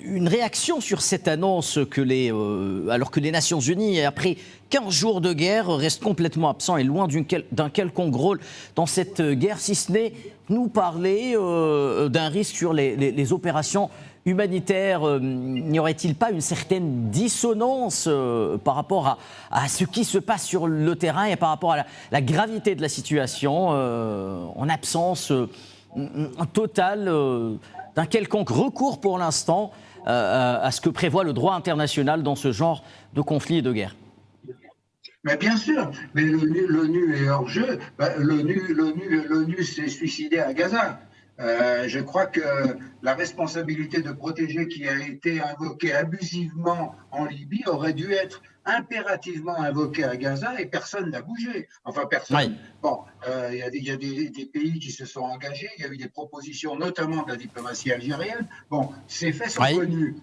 Une réaction sur cette annonce alors que les Nations Unies, après 15 jours de guerre, restent complètement absents et loin d'un quelconque rôle dans cette guerre, si ce n'est nous parler d'un risque sur les opérations humanitaires. N'y aurait-il pas une certaine dissonance par rapport à ce qui se passe sur le terrain et par rapport à la gravité de la situation, en absence totale d'un quelconque recours pour l'instant à ce que prévoit le droit international dans ce genre de conflit et de guerre? Mais bien sûr, mais l'ONU est hors jeu. L'ONU s'est suicidée à Gaza. Je crois que la responsabilité de protéger qui a été invoquée abusivement en Libye aurait dû être impérativement invoquée à Gaza et personne n'a bougé. Enfin, personne. Oui. Bon, il y a des pays qui se sont engagés, il y a eu des propositions, notamment de la diplomatie algérienne. Bon, ces faits sont connus.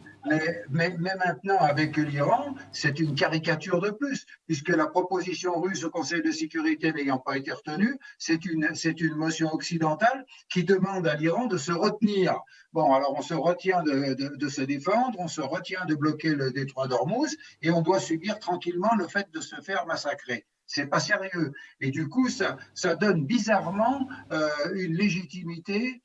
Mais maintenant, avec l'Iran, c'est une caricature de plus, puisque la proposition russe au Conseil de sécurité n'ayant pas été retenue, c'est une motion occidentale qui demande à l'Iran de se retenir. Bon, alors on se retient de se défendre, on se retient de bloquer le détroit d'Ormuz, et on doit subir tranquillement le fait de se faire massacrer. C'est pas sérieux. Et du coup, ça donne bizarrement une légitimité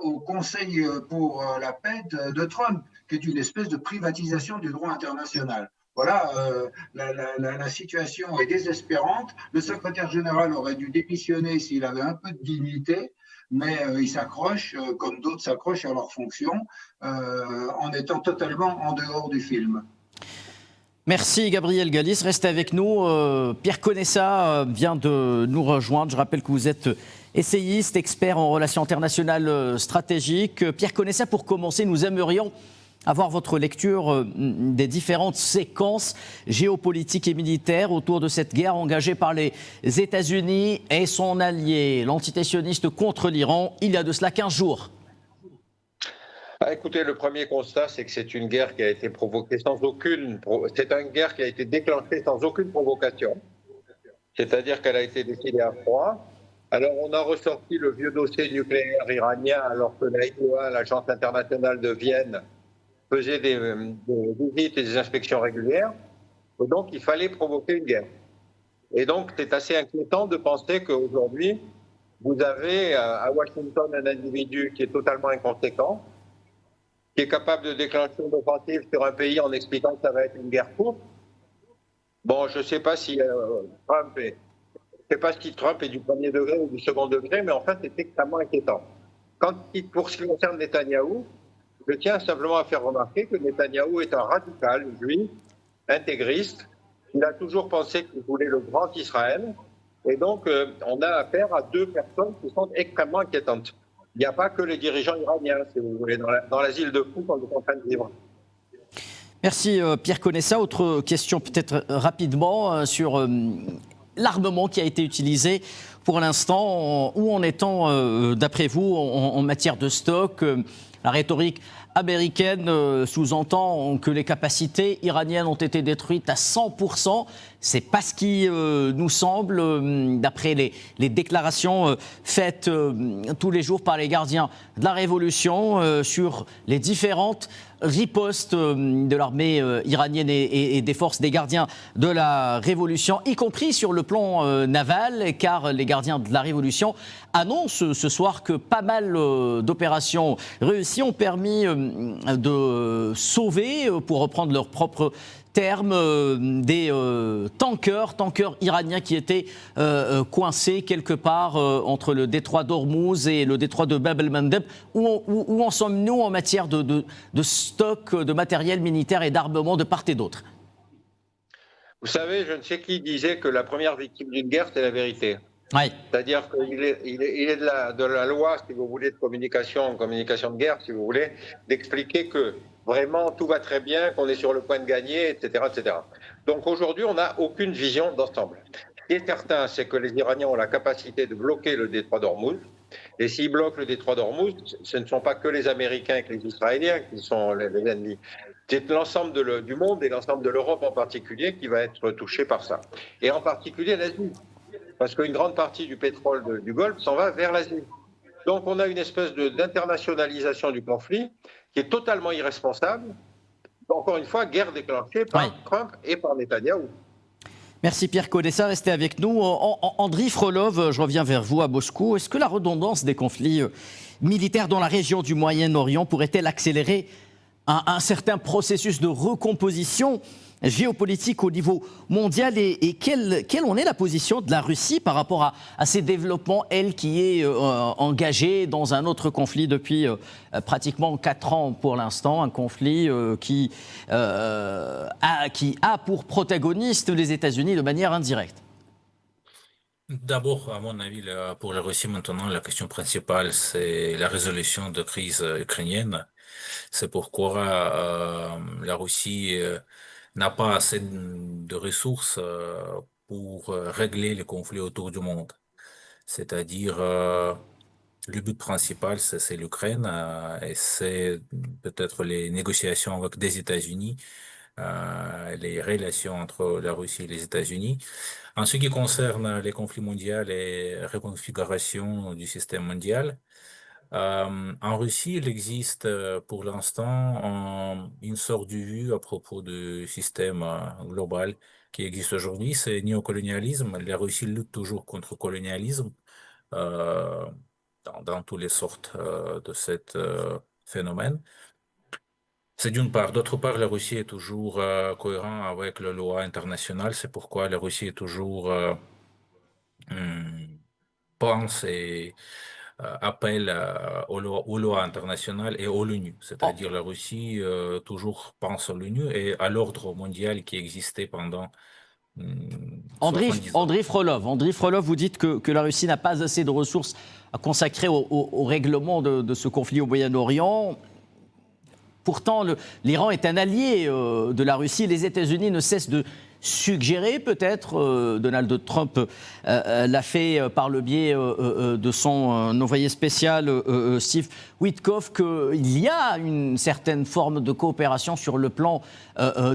au Conseil pour la paix de Trump, qui est une espèce de privatisation du droit international. Voilà, la situation est désespérante. Le secrétaire général aurait dû démissionner s'il avait un peu de dignité, mais il s'accroche, comme d'autres s'accrochent à leur fonction, en étant totalement en dehors du film. Merci Gabriel Gallis, restez avec nous. Pierre Conessa vient de nous rejoindre. Je rappelle que vous êtes essayiste, expert en relations internationales stratégiques. Pierre Conessa, pour commencer, nous aimerions avoir votre lecture des différentes séquences géopolitiques et militaires autour de cette guerre engagée par les États-Unis et son allié, l'antité-sioniste contre l'Iran, il y a de cela 15 jours. Écoutez, le premier constat, c'est que c'est une guerre qui a été provoquée c'est une guerre qui a été déclenchée sans aucune provocation. C'est-à-dire qu'elle a été décidée à froid. Alors, on a ressorti le vieux dossier nucléaire iranien, alors que l'AIOA, l'Agence internationale de Vienne, faisait des visites et des inspections régulières. Et donc, il fallait provoquer une guerre. Et donc, c'est assez inquiétant de penser qu'aujourd'hui, vous avez à Washington un individu qui est totalement inconséquent, qui est capable de déclencher une offensive sur un pays en expliquant que ça va être une guerre courte. Bon, je ne sais pas si Trump est du premier degré ou du second degré, mais en fait, c'est extrêmement inquiétant. Pour ce qui concerne Netanyahou, je tiens simplement à faire remarquer que Netanyahou est un radical, juif, intégriste. Il a toujours pensé qu'il voulait le grand Israël. Et donc, on a affaire à deux personnes qui sont extrêmement inquiétantes. Il n'y a pas que les dirigeants iraniens, si vous voulez, dans l'asile de fous qu'on est en train de vivre. Merci Pierre Conessa. Autre question peut-être rapidement sur l'armement qui a été utilisé pour l'instant. Où en est-on d'après vous en matière de stock? La rhétorique américaine sous-entend que les capacités iraniennes ont été détruites à 100%. C'est pas ce qui nous semble, d'après les déclarations faites tous les jours par les gardiens de la Révolution sur les différentes ripostes de l'armée iranienne et des forces des gardiens de la Révolution, y compris sur le plan naval, car les gardiens de la Révolution annoncent ce soir que pas mal d'opérations réussies ont permis de sauver, pour reprendre leurs propres termes, des tankers iraniens qui étaient coincés quelque part entre le détroit d'Ormuz et le détroit de Bab el-Mandeb. Où en sommes-nous en matière de stock de matériel militaire et d'armement de part et d'autre? Vous savez, je ne sais qui disait que la première victime d'une guerre, c'est la vérité. Oui. C'est-à-dire qu'il est de la loi, si vous voulez, de communication de guerre, si vous voulez, d'expliquer que vraiment tout va très bien, qu'on est sur le point de gagner, etc. etc. Donc aujourd'hui, on n'a aucune vision d'ensemble. Ce qui est certain, c'est que les Iraniens ont la capacité de bloquer le détroit d'Ormuz. Et s'ils bloquent le détroit d'Ormuz, ce ne sont pas que les Américains et les Israéliens qui sont les ennemis. C'est l'ensemble du monde et l'ensemble de l'Europe en particulier qui va être touché par ça. Et en particulier l'Asie. Parce qu'une grande partie du pétrole du Golfe s'en va vers l'Asie. Donc on a une espèce d'internationalisation du conflit qui est totalement irresponsable. Encore une fois, guerre déclenchée par Trump et par Netanyahou. Merci Pierre Conessa, restez avec nous. Andriy Frolov, je reviens vers vous à Moscou. Est-ce que la redondance des conflits militaires dans la région du Moyen-Orient pourrait-elle accélérer un certain processus de recomposition géopolitique au niveau mondial et quelle en est la position de la Russie par rapport à ces développements, elle qui est engagée dans un autre conflit depuis pratiquement 4 ans pour l'instant, un conflit qui a pour protagoniste les États-Unis de manière indirecte? D'abord, à mon avis, pour la Russie maintenant, la question principale, c'est la résolution de crise ukrainienne. C'est pourquoi la Russie n'a pas assez de ressources pour régler les conflits autour du monde. C'est-à-dire, le but principal, c'est l'Ukraine et c'est peut-être les négociations avec des États-Unis, les relations entre la Russie et les États-Unis. En ce qui concerne les conflits mondiaux et reconfiguration du système mondial, en Russie, il existe pour l'instant une sorte de vue à propos du système global qui existe aujourd'hui, c'est néocolonialisme. La Russie lutte toujours contre le colonialisme euh, dans toutes les sortes de ce phénomène. C'est d'une part. D'autre part, la Russie est toujours cohérente avec la loi internationale. C'est pourquoi la Russie est toujours pense et appelle aux lois internationales et à l'ONU. C'est-à-dire la Russie toujours pense à l'ONU et à l'ordre mondial qui existait pendant 70 ans. Andriy Frolov, vous dites que la Russie n'a pas assez de ressources à consacrer au règlement de ce conflit au Moyen-Orient. Pourtant, l'Iran est un allié de la Russie. Les États-Unis ne cessent de suggérer, peut-être, Donald Trump l'a fait par le biais de son envoyé spécial Steve Witkoff, qu'il y a une certaine forme de coopération sur le plan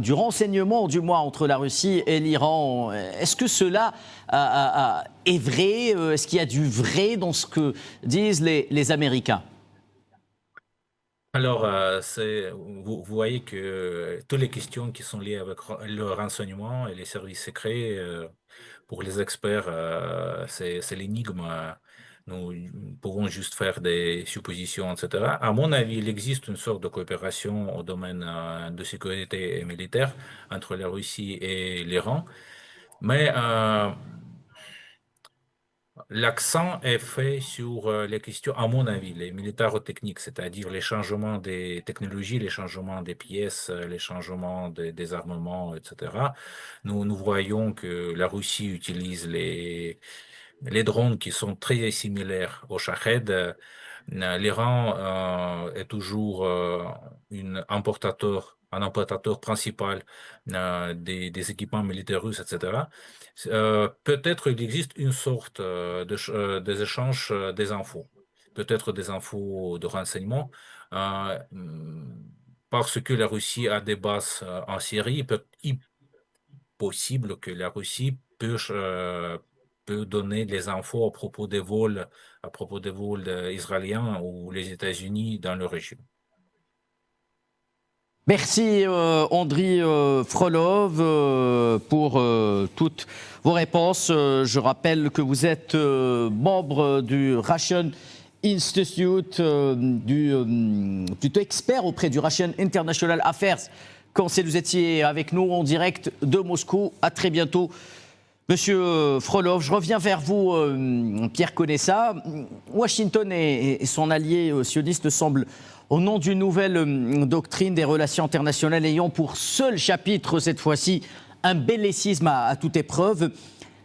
du renseignement, du moins entre la Russie et l'Iran. Est-ce que cela est vrai? Est-ce qu'il y a du vrai dans ce que disent les Américains? Alors, vous voyez que toutes les questions qui sont liées avec le renseignement et les services secrets, pour les experts, c'est l'énigme. Nous pouvons juste faire des suppositions, etc. À mon avis, il existe une sorte de coopération au domaine de sécurité et militaire entre la Russie et l'Iran, mais l'accent est fait sur les questions, à mon avis, les militaro-techniques, c'est-à-dire les changements des technologies, les changements des pièces, les changements des armements, etc. Nous voyons que la Russie utilise les drones qui sont très similaires aux Shahed. L'Iran est toujours un importateur un importateur principal des équipements militaires russes, etc., peut-être il existe une sorte des échanges des infos, peut-être des infos de renseignement, parce que la Russie a des bases en Syrie, il est possible que la Russie peut donner les infos à propos des vols israéliens ou les États-Unis dans leur région. Merci Andriy Frolov pour toutes vos réponses. Je rappelle que vous êtes membre du Russian Institute, plutôt expert auprès du Russian International Affairs Council. Vous étiez avec nous en direct de Moscou. À très bientôt. Monsieur Frolov, je reviens vers vous, Pierre Conessa. Washington et son allié sioniste semblent, au nom d'une nouvelle doctrine des relations internationales ayant pour seul chapitre, cette fois-ci, un bellicisme à toute épreuve,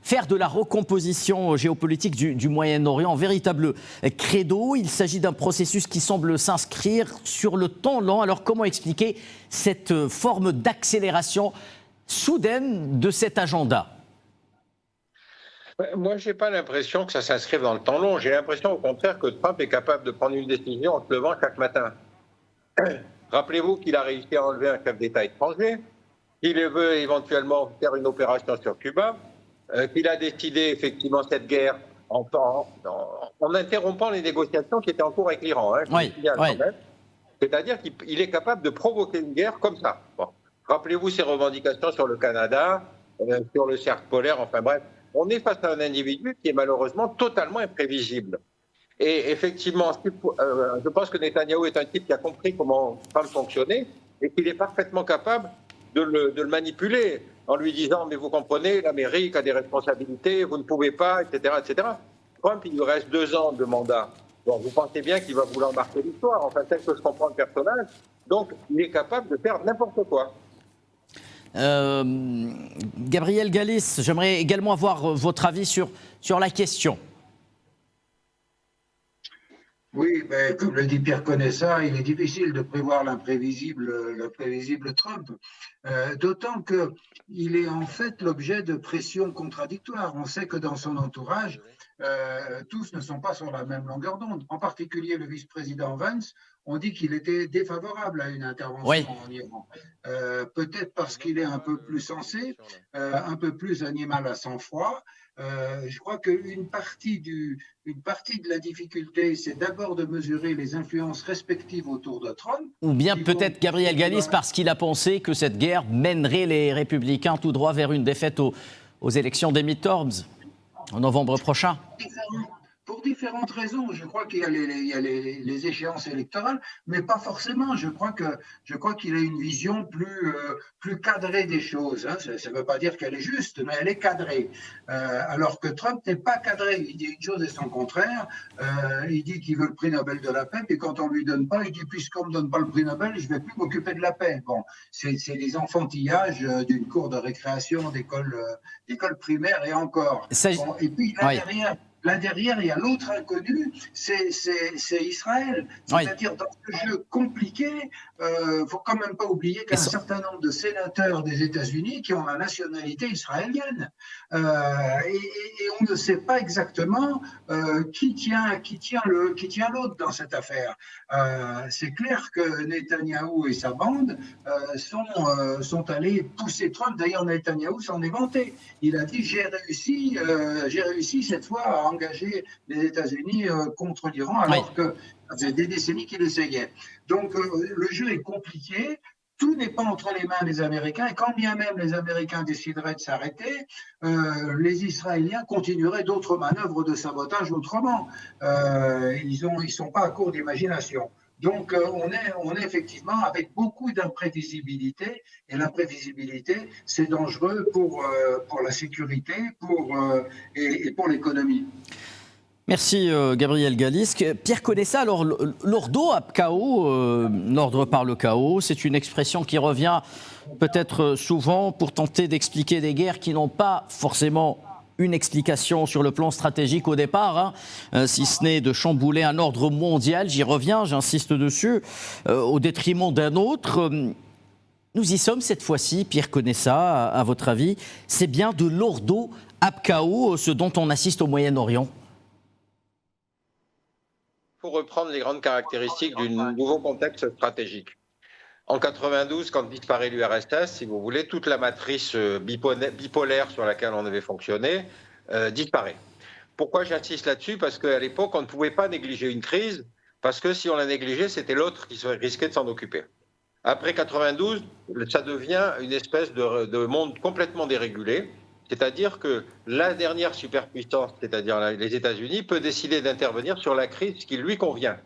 faire de la recomposition géopolitique du Moyen-Orient un véritable credo. Il s'agit d'un processus qui semble s'inscrire sur le temps long. Alors comment expliquer cette forme d'accélération soudaine de cet agenda ? Moi, je n'ai pas l'impression que ça s'inscrive dans le temps long. J'ai l'impression, au contraire, que Trump est capable de prendre une décision en se levant chaque matin. Rappelez-vous qu'il a réussi à enlever un chef d'État étranger, qu'il veut éventuellement faire une opération sur Cuba, qu'il a décidé effectivement cette guerre en interrompant les négociations qui étaient en cours avec l'Iran. Oui. C'est-à-dire qu'il est capable de provoquer une guerre comme ça. Bon. Rappelez-vous ses revendications sur le Canada, sur le cercle polaire, enfin bref. On est face à un individu qui est malheureusement totalement imprévisible. Et effectivement, je pense que Netanyahou est un type qui a compris comment Trump fonctionnait et qu'il est parfaitement capable de le manipuler en lui disant « mais vous comprenez, l'Amérique a des responsabilités, vous ne pouvez pas, etc. etc. » Trump, il lui reste 2 ans de mandat. Bon, vous pensez bien qu'il va vouloir marquer l'histoire, enfin tel que je comprends le personnage. Donc, il est capable de faire n'importe quoi. Gabriel Galis, j'aimerais également avoir votre avis sur la question. Oui, ben, comme le dit Pierre Conessa, il est difficile de prévoir l'imprévisible Trump, d'autant qu'il est en fait l'objet de pressions contradictoires. On sait que dans son entourage, tous ne sont pas sur la même longueur d'onde. En particulier, le vice-président Vance, on dit qu'il était défavorable à une intervention en Iran. Peut-être parce qu'il est un peu plus sensé, un peu plus animal à sang-froid. Je crois qu'une partie de la difficulté, c'est d'abord de mesurer les influences respectives autour de Trump. Ou bien peut-être Gabriel Galis parce qu'il a pensé que cette guerre mènerait les républicains tout droit vers une défaite aux élections des midterms en novembre prochain. Pour différentes raisons. Je crois qu'il y a les échéances électorales, mais pas forcément. Je crois qu'il a une vision plus cadrée des choses. Hein. Ça ne veut pas dire qu'elle est juste, mais elle est cadrée. Alors que Trump n'est pas cadré. Il dit une chose et son contraire. Il dit qu'il veut le prix Nobel de la paix, et quand on ne lui donne pas, il dit puisqu'on ne me donne pas le prix Nobel, je ne vais plus m'occuper de la paix. Bon, c'est des enfantillages d'une cour de récréation d'école primaire et encore. Bon, et puis là derrière, il y a l'autre inconnu, c'est Israël. C'est-à-dire, dans ce jeu compliqué, il ne faut quand même pas oublier qu'il y a un certain nombre de sénateurs des États-Unis qui ont la nationalité israélienne. Et on ne sait pas exactement qui tient l'autre dans cette affaire. C'est clair que Netanyahou et sa bande sont allés pousser Trump. D'ailleurs, Netanyahou s'en est vanté. Il a dit j'ai réussi cette fois à engager les États-Unis contre l'Iran, alors que ça faisait des décennies qu'il essayait. Donc le jeu est compliqué. Tout n'est pas entre les mains des Américains, et quand bien même les Américains décideraient de s'arrêter, les Israéliens continueraient d'autres manœuvres de sabotage autrement. Ils ne sont pas à court d'imagination. Donc on est effectivement avec beaucoup d'imprévisibilité, et l'imprévisibilité, c'est dangereux pour la sécurité et pour l'économie. Merci Gabriel Galis. Pierre Conessa, alors l'ordre à chaos, l'ordre par le chaos, c'est une expression qui revient peut-être souvent pour tenter d'expliquer des guerres qui n'ont pas forcément une explication sur le plan stratégique au départ, si ce n'est de chambouler un ordre mondial, j'y reviens, j'insiste dessus, au détriment d'un autre. Nous y sommes cette fois-ci, Pierre Conessa, à votre avis. C'est bien de l'ordo ab chaos, ce dont on assiste au Moyen-Orient? Il faut reprendre les grandes caractéristiques du nouveau contexte stratégique. En 92, quand disparaît l'URSS, si vous voulez, toute la matrice bipolaire sur laquelle on avait fonctionné disparaît. Pourquoi j'insiste là-dessus? Parce qu'à l'époque, on ne pouvait pas négliger une crise, parce que si on la négligeait, c'était l'autre qui risquait de s'en occuper. Après 92, ça devient une espèce de monde complètement dérégulé, c'est-à-dire que la dernière superpuissance, c'est-à-dire les États-Unis, peut décider d'intervenir sur la crise qui lui convient.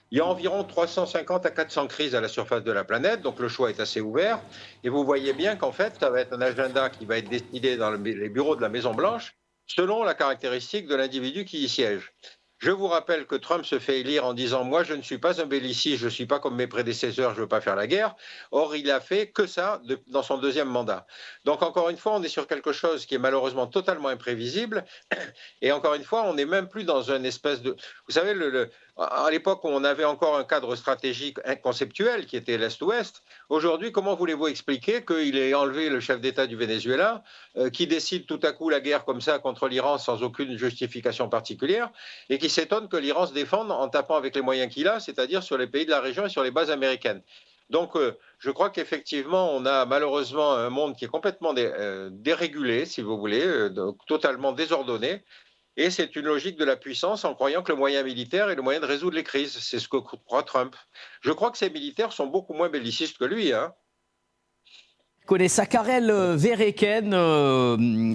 Il y a environ 350 à 400 crises à la surface de la planète, donc le choix est assez ouvert. Et vous voyez bien qu'en fait, ça va être un agenda qui va être décidé dans les bureaux de la Maison-Blanche selon la caractéristique de l'individu qui y siège. Je vous rappelle que Trump se fait élire en disant « Moi, je ne suis pas un belliciste, je ne suis pas comme mes prédécesseurs, je ne veux pas faire la guerre ». Or, il a fait que ça dans son deuxième mandat. Donc, encore une fois, on est sur quelque chose qui est malheureusement totalement imprévisible. Et encore une fois, on n'est même plus dans une espèce de... Vous savez, à l'époque où on avait encore un cadre stratégique conceptuel qui était l'Est-Ouest, aujourd'hui, comment voulez-vous expliquer qu'il ait enlevé le chef d'État du Venezuela, qui décide tout à coup la guerre comme ça contre l'Iran sans aucune justification particulière, et qui s'étonne que l'Iran se défende en tapant avec les moyens qu'il a, c'est-à-dire sur les pays de la région et sur les bases américaines. Donc, je crois qu'effectivement, on a malheureusement un monde qui est complètement dérégulé, si vous voulez, totalement désordonné. Et c'est une logique de la puissance en croyant que le moyen militaire est le moyen de résoudre les crises. C'est ce que croit Trump. Je crois que ces militaires sont beaucoup moins bellicistes que lui. Conessa, Karel Verheken,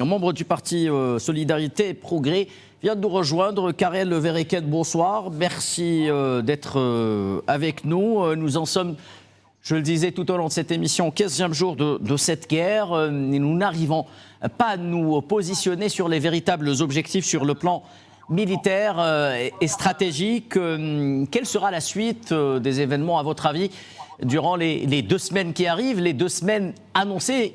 membre du parti Solidarité et Progrès, vient de nous rejoindre. Karel Verheken, bonsoir. Merci d'être avec nous. Nous en sommes, je le disais tout au long de cette émission, au 15e jour de cette guerre. Et nous n'arrivons pas à nous positionner sur les véritables objectifs sur le plan militaire et stratégique. Quelle sera la suite des événements, à votre avis, durant les 2 semaines qui arrivent, les 2 semaines annoncées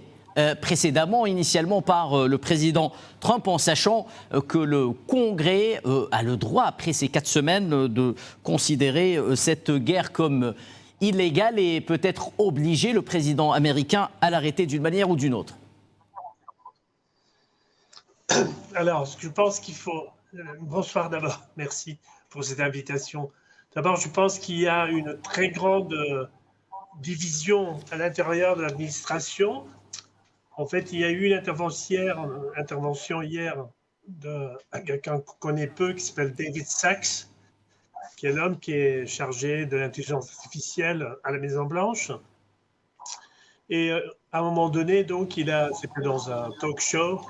précédemment, initialement par le président Trump, en sachant que le Congrès a le droit, après ces 4 semaines, de considérer cette guerre comme illégale et peut-être obliger le président américain à l'arrêter d'une manière ou d'une autre? Alors, je pense qu'il faut... Bonsoir d'abord, merci pour cette invitation. D'abord, je pense qu'il y a une très grande division à l'intérieur de l'administration. En fait, il y a eu une intervention hier de quelqu'un qu'on connaît peu, qui s'appelle David Sachs, qui est l'homme qui est chargé de l'intelligence artificielle à la Maison-Blanche. Et à un moment donné, donc, c'était dans un talk show,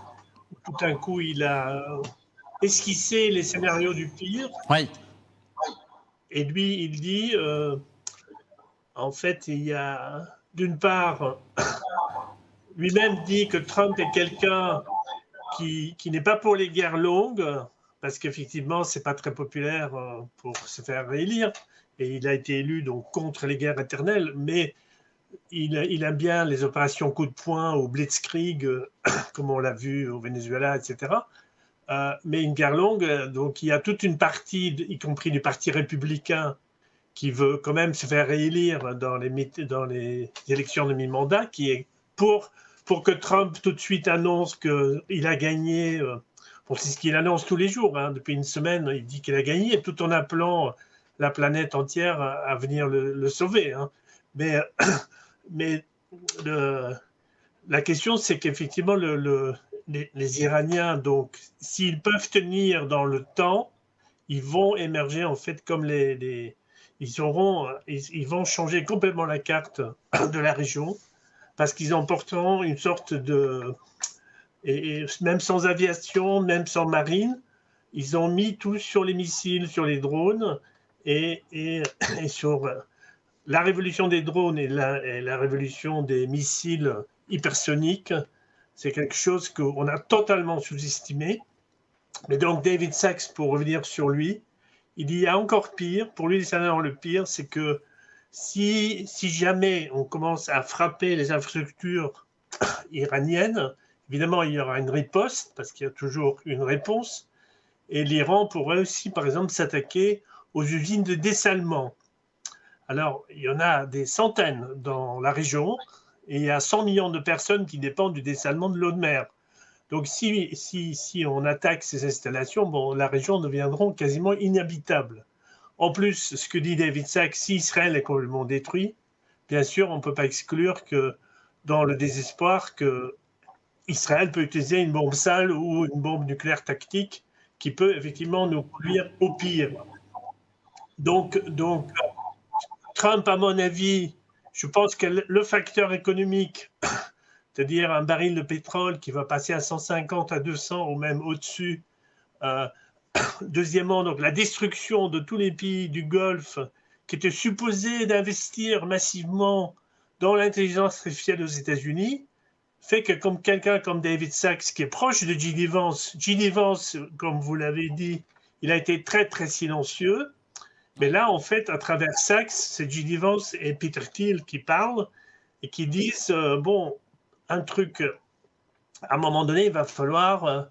tout d'un coup, il a esquissé les scénarios du pire. Oui. Et lui, il dit, en fait, il y a, d'une part, lui-même dit que Trump est quelqu'un qui n'est pas pour les guerres longues, parce qu'effectivement, ce n'est pas très populaire pour se faire réélire. Et il a été élu donc contre les guerres éternelles, mais il aime bien les opérations coup de poing au blitzkrieg, comme on l'a vu au Venezuela, etc. Mais une guerre longue, donc il y a toute une partie, y compris du Parti républicain, qui veut quand même se faire réélire dans les élections de mi-mandat, qui est pour que Trump tout de suite annonce qu'il a gagné. Bon, c'est ce qu'il annonce tous les jours. Depuis une semaine, il dit qu'il a gagné, tout en appelant la planète entière à venir le sauver. Mais la question, c'est qu'effectivement, les Iraniens, donc, s'ils peuvent tenir dans le temps, ils vont émerger en fait comme ils vont changer complètement la carte de la région, parce qu'ils emporteront une sorte de... Et même sans aviation, même sans marine, ils ont mis tout sur les missiles, sur les drones, et sur la révolution des drones et la révolution des missiles hypersoniques. C'est quelque chose qu'on a totalement sous-estimé. Mais donc David Sachs, pour revenir sur lui, il y a encore pire. Pour lui, c'est le pire, c'est que si jamais on commence à frapper les infrastructures iraniennes, évidemment, il y aura une riposte, parce qu'il y a toujours une réponse. Et l'Iran pourrait aussi, par exemple, s'attaquer aux usines de dessalement. Alors, il y en a des centaines dans la région. Et il y a 100 millions de personnes qui dépendent du dessalement de l'eau de mer. Donc, si on attaque ces installations, bon, la région deviendra quasiment inhabitable. En plus, ce que dit David Sacks, si Israël est complètement détruit, bien sûr, on ne peut pas exclure que, dans le désespoir, que Israël peut utiliser une bombe sale ou une bombe nucléaire tactique qui peut effectivement nous conduire au pire. Donc, Trump, à mon avis, je pense que le facteur économique, c'est-à-dire un baril de pétrole qui va passer à 150, à 200 ou même au-dessus. Deuxièmement, donc, la destruction de tous les pays du Golfe qui étaient supposés d'investir massivement dans l'intelligence artificielle aux États-Unis fait que comme quelqu'un comme David Sacks qui est proche de J.D. Vance, comme vous l'avez dit, il a été très très silencieux. Mais là, en fait, à travers Sacks, c'est J.D. Vance et Peter Thiel qui parlent et qui disent un truc, à un moment donné, il va falloir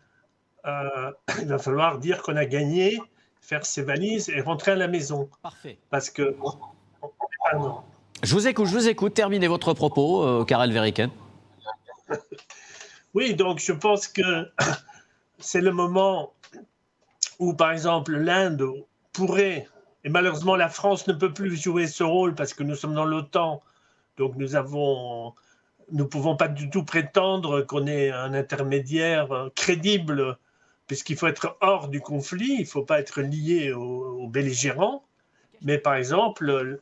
dire qu'on a gagné, faire ses valises et rentrer à la maison. Parfait. Parce que... Je vous écoute. Terminez votre propos, Karel Veriken. Oui, donc je pense que c'est le moment où, par exemple, l'Inde pourrait, et malheureusement la France ne peut plus jouer ce rôle parce que nous sommes dans l'OTAN, donc nous ne pouvons pas du tout prétendre qu'on est un intermédiaire crédible, puisqu'il faut être hors du conflit, il ne faut pas être lié aux belligérants. Mais par exemple,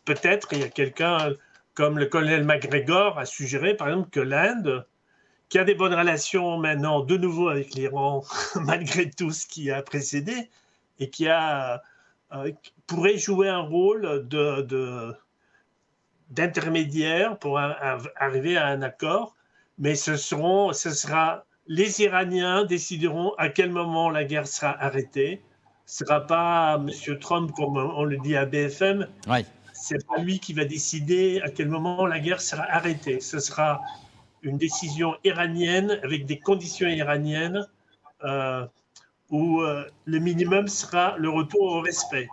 peut-être il y a quelqu'un comme le colonel McGregor a suggéré, par exemple, que l'Inde, qui a des bonnes relations maintenant de nouveau avec l'Iran, malgré tout ce qui a précédé, et qui pourrait jouer un rôle d'intermédiaire pour arriver à un accord, mais ce sera les Iraniens décideront à quel moment la guerre sera arrêtée. Ce ne sera pas M. Trump, comme on le dit à BFM. Oui. Ce n'est pas lui qui va décider à quel moment la guerre sera arrêtée. Ce sera une décision iranienne avec des conditions iraniennes où le minimum sera le retour au respect.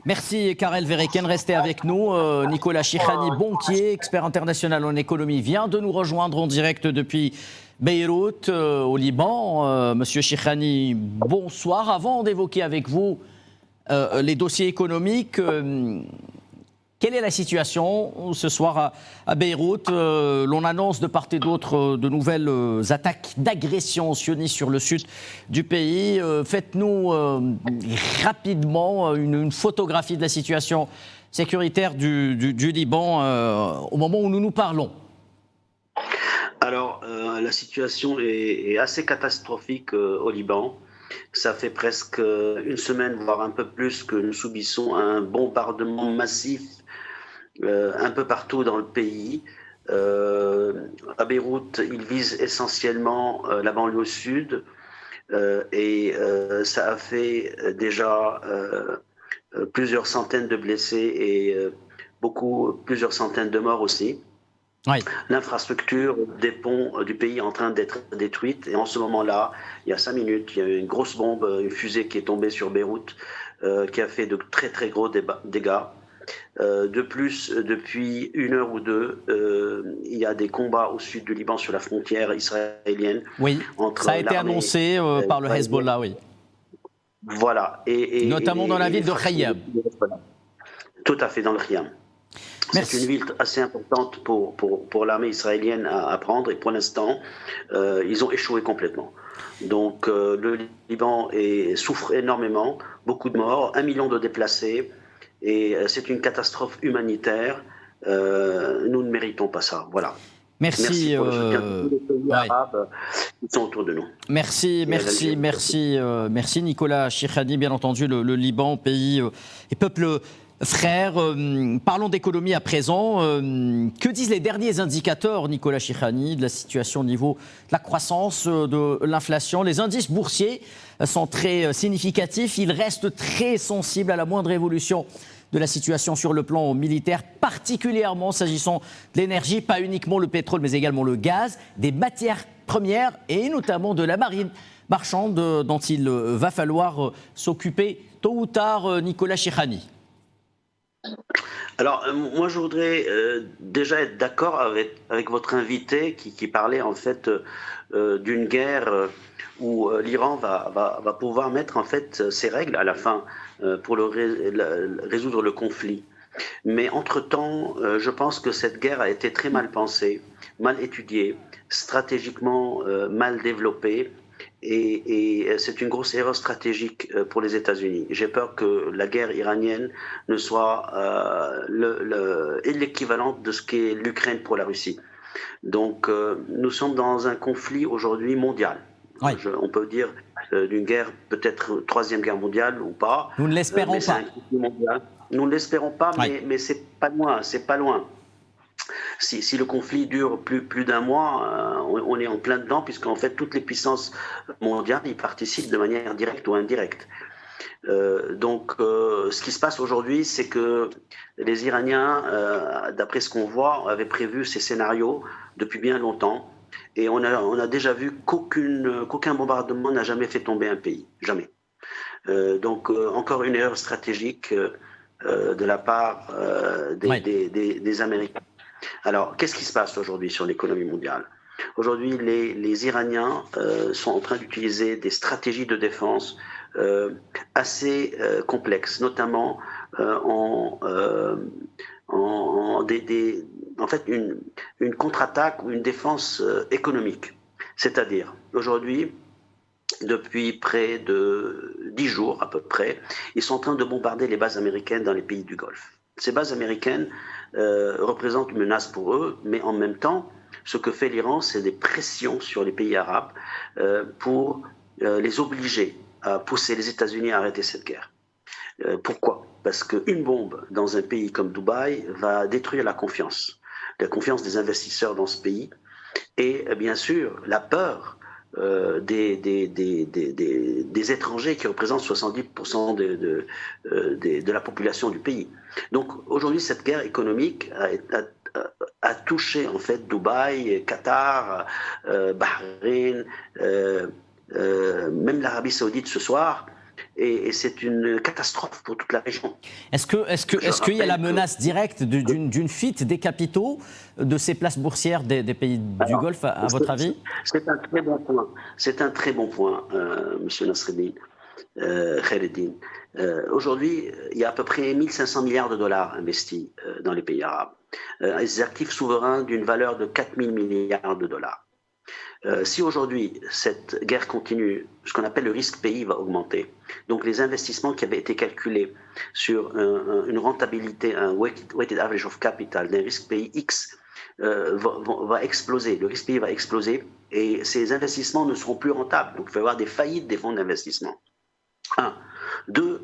Merci Karel Veriken, restez avec nous. Nicolas Chichani, banquier, expert international en économie, vient de nous rejoindre en direct depuis Beyrouth, au Liban. Monsieur Chichani, bonsoir. Avant d'évoquer avec vous les dossiers économiques, quelle est la situation ce soir à Beyrouth? L'on annonce de part et d'autre de nouvelles attaques d'agression sioniste sur le sud du pays. Faites-nous rapidement une photographie de la situation sécuritaire du Liban au moment où nous nous parlons. Alors, la situation est assez catastrophique au Liban. Ça fait presque une semaine, voire un peu plus, que nous subissons un bombardement massif un peu partout dans le pays. À Beyrouth, ils visent essentiellement la banlieue sud et ça a fait déjà plusieurs centaines de blessés et plusieurs centaines de morts aussi. Oui. L'infrastructure des ponts du pays est en train d'être détruite et en ce moment-là, il y a 5 minutes, il y a eu une grosse bombe, une fusée qui est tombée sur Beyrouth qui a fait de très très gros dégâts. De plus, depuis 1 heure ou 2, il y a des combats au sud du Liban sur la frontière israélienne. Oui, ça a été annoncé par le Hezbollah, oui. Voilà. Notamment dans la ville de Khayyam. Tout à fait, dans le Khayyam. C'est une ville assez importante pour l'armée israélienne à prendre et pour l'instant, ils ont échoué complètement. Donc le Liban souffre énormément, beaucoup de morts, 1 million de déplacés et c'est une catastrophe humanitaire. Nous ne méritons pas ça. Voilà. Merci pour le soutien de tous les pays arabes qui sont autour de nous. Merci Nicolas Chichani. Bien entendu, le Liban, pays et peuple frère. Parlons d'économie à présent. Que disent les derniers indicateurs, Nicolas Chichani, de la situation au niveau de la croissance, de l'inflation? Les indices boursiers sont très significatifs. Ils restent très sensibles à la moindre évolution de la situation sur le plan militaire, particulièrement s'agissant de l'énergie, pas uniquement le pétrole, mais également le gaz, des matières premières et notamment de la marine marchande dont il va falloir s'occuper tôt ou tard, Nicolas Chichani. Alors, moi, je voudrais déjà être d'accord avec votre invité qui parlait en fait d'une guerre où l'Iran va pouvoir mettre en fait ses règles à la fin pour résoudre le conflit. Mais entre-temps, je pense que cette guerre a été très mal pensée, mal étudiée, stratégiquement mal développée. Et c'est une grosse erreur stratégique pour les États-Unis. J'ai peur que la guerre iranienne ne soit l'équivalent de ce qu'est l'Ukraine pour la Russie. Donc nous sommes dans un conflit aujourd'hui mondial. Oui. On peut dire d'une guerre, peut-être troisième guerre mondiale ou pas. Nous ne l'espérons pas. Un conflit mondial. Nous ne l'espérons pas, Oui. mais c'est pas loin, c'est pas loin. Si le conflit dure plus d'un mois, on est en plein dedans, puisqu'en fait toutes les puissances mondiales y participent de manière directe ou indirecte. Donc ce qui se passe aujourd'hui, c'est que les Iraniens, d'après ce qu'on voit, avaient prévu ces scénarios depuis bien longtemps. Et on a déjà vu qu'aucun bombardement n'a jamais fait tomber un pays. Jamais. Donc encore une erreur stratégique de la part des Américains. Alors, qu'est-ce qui se passe aujourd'hui sur l'économie mondiale? Aujourd'hui, les Iraniens sont en train d'utiliser des stratégies de défense assez complexes, notamment en fait une contre-attaque ou une défense économique. C'est-à-dire, aujourd'hui, depuis près de 10 jours à peu près, ils sont en train de bombarder les bases américaines dans les pays du Golfe. Ces bases américaines représentent une menace pour eux, mais en même temps, ce que fait l'Iran, c'est des pressions sur les pays arabes pour les obliger à pousser les États-Unis à arrêter cette guerre. Pourquoi? Parce qu'une bombe dans un pays comme Dubaï va détruire la confiance des investisseurs dans ce pays et bien sûr la peur des étrangers qui représentent 70% de la population du pays. Donc aujourd'hui, cette guerre économique a touché en fait Dubaï, Qatar, Bahreïn, même l'Arabie Saoudite ce soir. Et c'est une catastrophe pour toute la région. Est-ce qu'il y a la menace directe d'une fuite des capitaux de ces places boursières des pays du Golfe, à votre avis? C'est un très bon point. C'est un très bon point, M. Nasreddine Khaireddine. Aujourd'hui, il y a à peu près 1500 milliards de dollars investis dans les pays arabes. Des actifs souverains d'une valeur de 4000 milliards de dollars. Si aujourd'hui cette guerre continue, ce qu'on appelle le risque pays va augmenter. Donc les investissements qui avaient été calculés sur une rentabilité, un weighted average of capital d'un risque pays X va exploser. Le risque pays va exploser et ces investissements ne seront plus rentables. Donc il va y avoir des faillites des fonds d'investissement. 1. 2.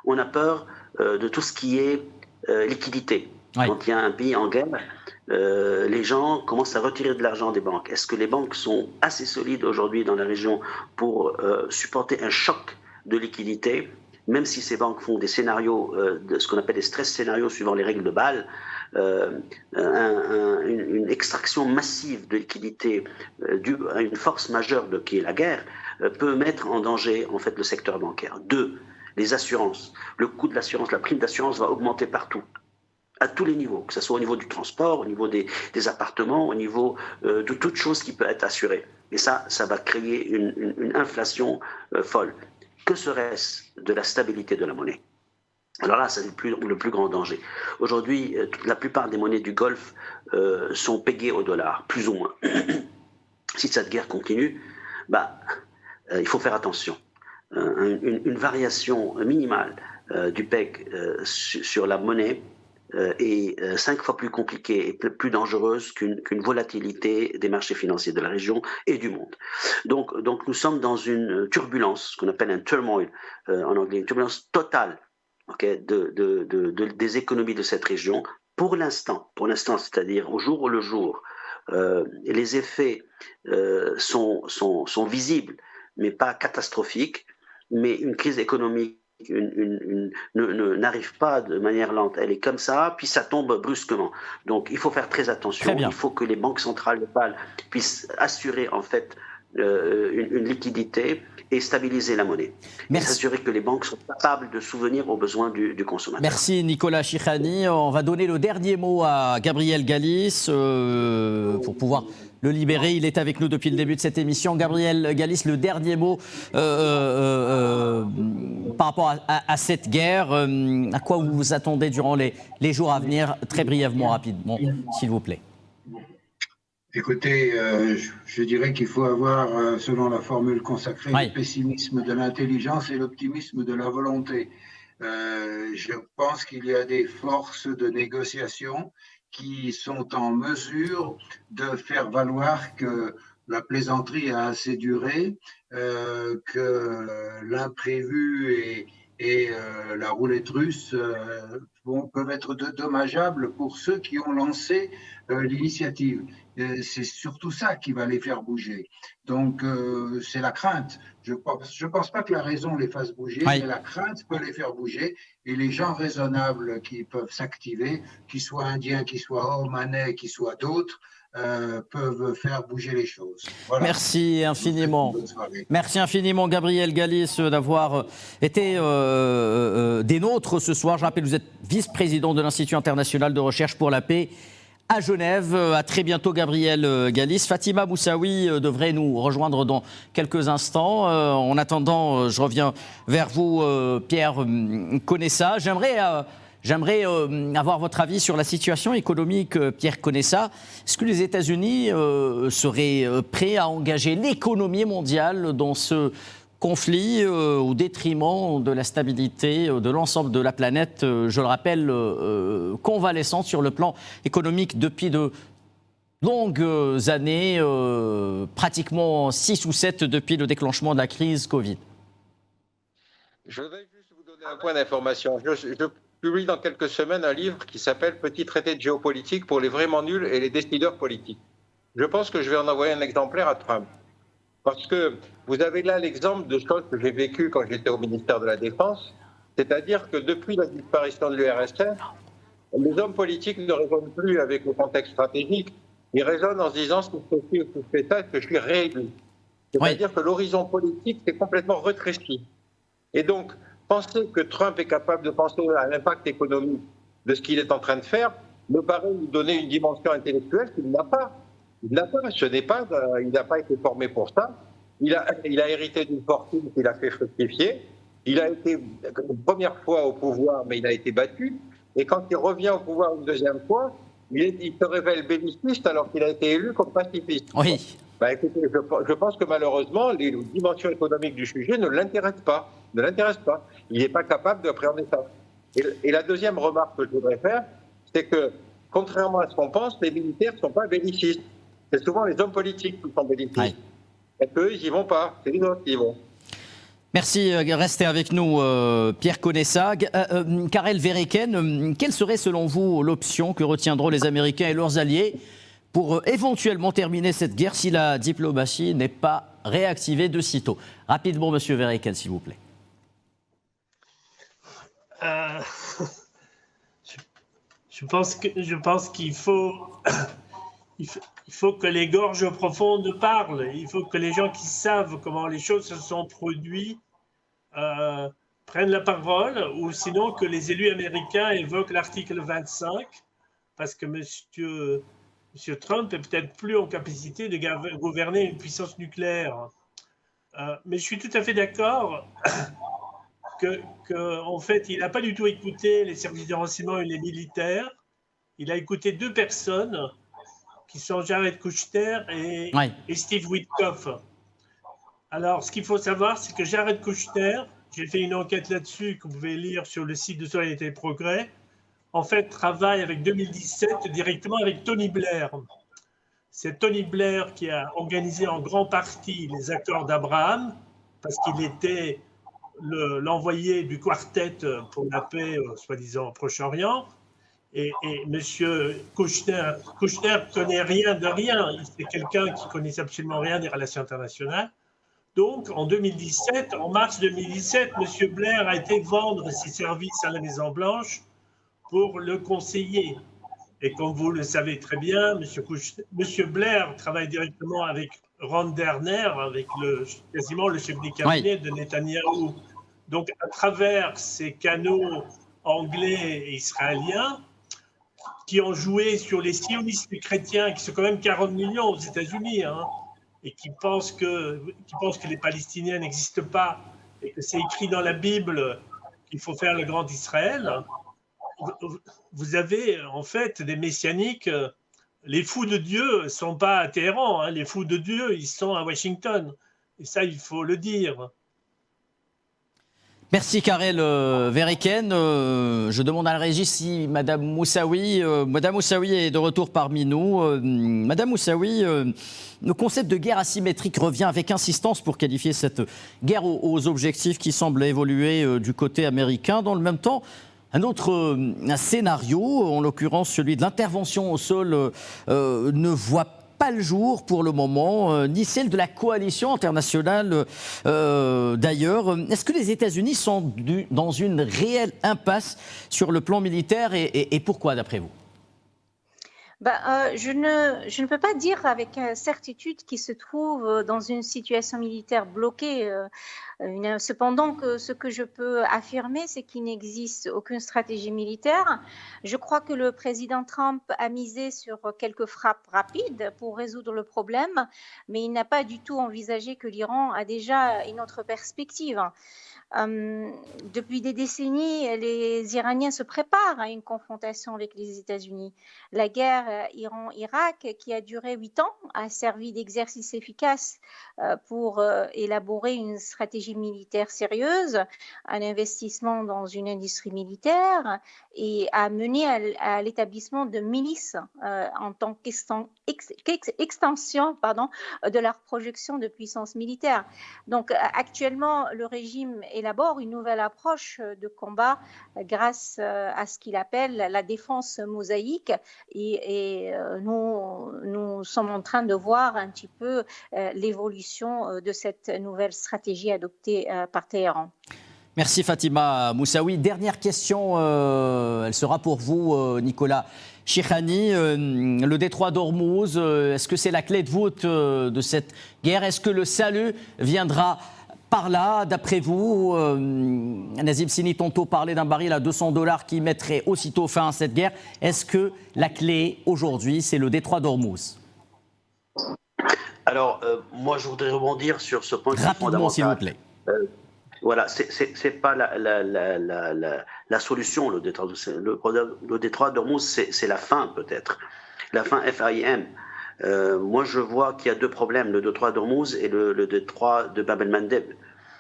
On a peur de tout ce qui est liquidité. Oui. Quand il y a un pays en guerre, les gens commencent à retirer de l'argent des banques. Est-ce que les banques sont assez solides aujourd'hui dans la région pour supporter un choc de liquidité, même si ces banques font des scénarios, de ce qu'on appelle des stress scénarios suivant les règles de Bâle, une extraction massive de liquidité due à une force majeure qui est la guerre peut mettre en danger en fait le secteur bancaire. 2. Les assurances. Le coût de l'assurance, la prime d'assurance va augmenter partout. À tous les niveaux, que ce soit au niveau du transport, au niveau des appartements, au niveau de toute chose qui peut être assurée. Et ça va créer une inflation folle. Que serait-ce de la stabilité de la monnaie? Alors là, c'est le plus grand danger. Aujourd'hui, la plupart des monnaies du Golfe sont payées au dollar, plus ou moins. Si cette guerre continue, il faut faire attention. Une variation minimale du PEG sur la monnaie est 5 fois plus compliquée et plus dangereuse qu'une volatilité des marchés financiers de la région et du monde. Donc nous sommes dans une turbulence, ce qu'on appelle un turmoil en anglais, une turbulence totale des économies de cette région. Pour l'instant, c'est-à-dire au jour le jour, les effets sont visibles, mais pas catastrophiques, mais une crise économique n'arrive pas de manière lente, elle est comme ça, puis ça tombe brusquement. Donc il faut faire très attention, il faut que les banques centrales locales puissent assurer en fait une liquidité et stabiliser la monnaie. Merci. Et s'assurer que les banques sont capables de souvenir aux besoins du consommateur. Merci Nicolas Chichani. On va donner le dernier mot à Gabriel Galis pour pouvoir le libérer. Il est avec nous depuis le début de cette émission. Gabriel Galis, le dernier mot par rapport à cette guerre. À quoi vous vous attendez durant les jours à venir? Très brièvement, rapidement, s'il vous plaît. Écoutez, je dirais qu'il faut avoir, selon la formule consacrée, le pessimisme de l'intelligence et l'optimisme de la volonté. Je pense qu'il y a des forces de négociation qui sont en mesure de faire valoir que la plaisanterie a assez duré, que l'imprévu et la roulette russe peuvent être dommageables pour ceux qui ont lancé l'initiative. C'est surtout ça qui va les faire bouger. Donc, c'est la crainte. Je pense pas que la raison les fasse bouger, mais la crainte peut les faire bouger. Et les gens raisonnables qui peuvent s'activer, qu'ils soient indiens, qu'ils soient omanais, qu'ils soient d'autres, peuvent faire bouger les choses. Voilà. Merci infiniment. Merci infiniment, Gabriel Galis, d'avoir été des nôtres ce soir. Je rappelle, vous êtes vice-président de l'Institut international de recherche pour la paix à Genève. À très bientôt, Gabriel Galis. Fatima Moussaoui devrait nous rejoindre dans quelques instants. En attendant, je reviens vers vous, Pierre Conessa. J'aimerais avoir votre avis sur la situation économique, Pierre Conessa. Est-ce que les États-Unis seraient prêts à engager l'économie mondiale dans ce conflit au détriment de la stabilité de l'ensemble de la planète, je le rappelle, convalescente sur le plan économique depuis de longues années, pratiquement 6 ou 7 depuis le déclenchement de la crise Covid? Je vais juste vous donner un point d'information. Je publie dans quelques semaines un livre qui s'appelle « Petit traité de géopolitique pour les vraiment nuls et les décideurs politiques ». Je pense que je vais en envoyer un exemplaire à Trump. Parce que vous avez là l'exemple de choses que j'ai vécues quand j'étais au ministère de la Défense, c'est-à-dire que depuis la disparition de l'URSS, les hommes politiques ne raisonnent plus avec le contexte stratégique, ils raisonnent en se disant si je fais ci ou si je fais ça, est-ce que je suis réélu. C'est-à-dire que l'horizon politique s'est complètement rétréci. Et donc, penser que Trump est capable de penser à l'impact économique de ce qu'il est en train de faire me paraît lui donner une dimension intellectuelle qu'il n'a pas. Il n'a pas, il n'a pas été formé pour ça. Il a hérité d'une fortune qu'il a fait fructifier. Il a été une première fois au pouvoir, mais il a été battu. Et quand il revient au pouvoir une deuxième fois, il se révèle belliciste alors qu'il a été élu comme pacifiste. Oui. Écoutez, je pense que malheureusement, les dimensions économiques du sujet ne l'intéressent pas. Il n'est pas capable d'appréhender ça. Et la deuxième remarque que je voudrais faire, c'est que, contrairement à ce qu'on pense, les militaires ne sont pas bellicistes. C'est souvent les hommes politiques qui sont bellicistes. Et qu'eux, ils n'y vont pas. C'est les autres qui y vont. Merci, restez avec nous, Pierre Conessa. Karel Verheyken, quelle serait selon vous l'option que retiendront les Américains et leurs alliés pour éventuellement terminer cette guerre si la diplomatie n'est pas réactivée de sitôt? Rapidement, monsieur Verheyken, s'il vous plaît. Je pense qu'il faut... Il faut que les gorges profondes parlent. Il faut que les gens qui savent comment les choses se sont produites prennent la parole, ou sinon que les élus américains évoquent l'article 25, parce que M. Trump est peut-être plus en capacité de gouverner une puissance nucléaire. Mais je suis tout à fait d'accord qu'en fait, il n'a pas du tout écouté les services de renseignement et les militaires. Il a écouté 2 personnes qui sont Jared Kushner et Steve Witkoff. Alors, ce qu'il faut savoir, c'est que Jared Kushner, j'ai fait une enquête là-dessus que vous pouvez lire sur le site de Solidarité et Progrès, en fait, travaille avec 2017 directement avec Tony Blair. C'est Tony Blair qui a organisé en grande partie les accords d'Abraham, parce qu'il était l'envoyé du quartet pour la paix, soi-disant, au Proche-Orient. Et M. Kushner connaît rien de rien. C'est quelqu'un qui connaît absolument rien des relations internationales. Donc, en mars 2017, M. Blair a été vendre ses services à la Maison-Blanche pour le conseiller. Et comme vous le savez très bien, M. Blair travaille directement avec Ron Derner, avec quasiment le chef des cabinets de Netanyahou. Donc, à travers ces canaux anglais et israéliens, qui ont joué sur les sionistes chrétiens, qui sont quand même 40 millions aux États-Unis, hein, et qui pensent que les Palestiniens n'existent pas, et que c'est écrit dans la Bible qu'il faut faire le grand Israël, vous avez en fait des messianiques. Les fous de Dieu ne sont pas à Téhéran, hein, les fous de Dieu, ils sont à Washington. Et ça, il faut le dire. Merci Karel Veriken. Je demande à la régie si Madame Moussaoui est de retour parmi nous. Madame Moussaoui, le concept de guerre asymétrique revient avec insistance pour qualifier cette guerre aux objectifs qui semble évoluer du côté américain. Dans le même temps, un autre scénario, en l'occurrence celui de l'intervention au sol, ne voit pas le jour pour le moment, ni celle de la coalition internationale d'ailleurs. Est-ce que les États-Unis sont dans une réelle impasse sur le plan militaire et pourquoi d'après vous ? Je ne peux pas dire avec certitude qu'ils se trouvent dans une situation militaire bloquée. Cependant, ce que je peux affirmer, c'est qu'il n'existe aucune stratégie militaire. Je crois que le président Trump a misé sur quelques frappes rapides pour résoudre le problème, mais il n'a pas du tout envisagé que l'Iran a déjà une autre perspective. Depuis des décennies, les Iraniens se préparent à une confrontation avec les États-Unis. La guerre Iran-Irak, qui a duré 8 ans, a servi d'exercice efficace pour élaborer une stratégie militaire sérieuse, un investissement dans une industrie militaire et a mené à l'établissement de milices en tant qu'extension de leur projection de puissance militaire. Donc actuellement, le régime élabore une nouvelle approche de combat grâce à ce qu'il appelle la défense mosaïque et nous sommes en train de voir un petit peu l'évolution de cette nouvelle stratégie adoptée par Téhéran. Merci Fatima Moussaoui. Dernière question, elle sera pour vous Nicolas Chichani. Le détroit d'Ormuz, est-ce que c'est la clé de voûte de cette guerre ? Est-ce que le salut viendra par là, d'après vous? Nazim Sini Tonto parlait d'un baril à $200 qui mettrait aussitôt fin à cette guerre. Est-ce que la clé aujourd'hui, c'est le détroit d'Ormuz? Alors, moi, je voudrais rebondir sur ce point rapidement, s'il vous plaît. Voilà, c'est pas la solution, le détroit d'Ormuz, c'est la fin peut-être, la fin FIM. Moi, je vois qu'il y a deux problèmes, le détroit d'Ormuz et le détroit de Bab el-Mandeb.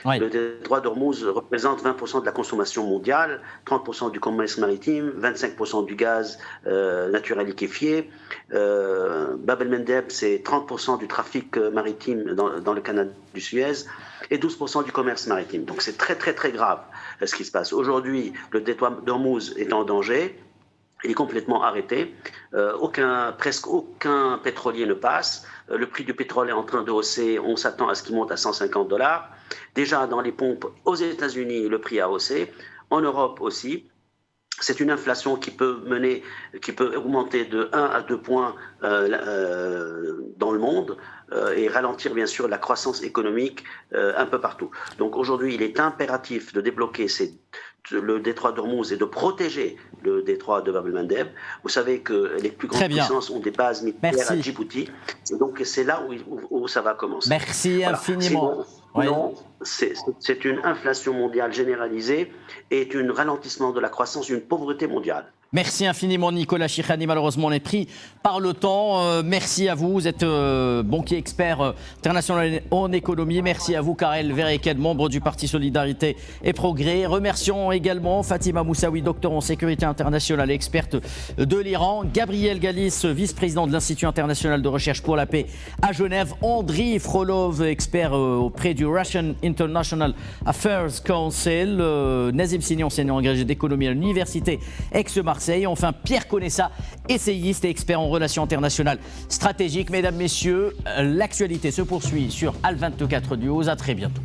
Oui. Le détroit d'Ormuz représente 20% de la consommation mondiale, 30% du commerce maritime, 25% du gaz naturel liquéfié. Bab el-Mandeb, c'est 30% du trafic maritime dans le canal du Suez et 12% du commerce maritime. Donc c'est très très très grave ce qui se passe. Aujourd'hui, le détroit d'Ormuz est en danger. Il est complètement arrêté. Presque aucun pétrolier ne passe. Le prix du pétrole est en train de hausser. On s'attend à ce qu'il monte à $150. Déjà, dans les pompes aux États-Unis, le prix a haussé. En Europe aussi. C'est une inflation qui peut augmenter de 1 à 2 points dans le monde et ralentir bien sûr la croissance économique un peu partout. Donc aujourd'hui, il est impératif de débloquer le détroit d'Ormuz et de protéger le détroit de Bab el-Mandeb. Vous savez que les plus grandes puissances ont des bases militaires à Djibouti. Et donc c'est là où ça va commencer. Merci infiniment. Non, c'est une inflation mondiale généralisée et un ralentissement de la croissance, une pauvreté mondiale. Merci infiniment Nicolas Chichani. Malheureusement, on est pris par le temps. Merci à vous. Vous êtes banquier expert international en économie. Merci à vous Karel Veriken, membre du Parti Solidarité et Progrès. Remercions également Fatima Moussaoui, docteur en sécurité internationale et experte de l'Iran. Gabriel Galis, vice-président de l'Institut international de recherche pour la paix à Genève. Andriy Frolov, expert auprès du Russian International Affairs Council. Nazim Sini, enseignant agrégé d'économie à l'université Aix-Marseille. Enfin, Pierre Conessa, essayiste et expert en relations internationales stratégiques. Mesdames, Messieurs, l'actualité se poursuit sur Al 24 News. À très bientôt.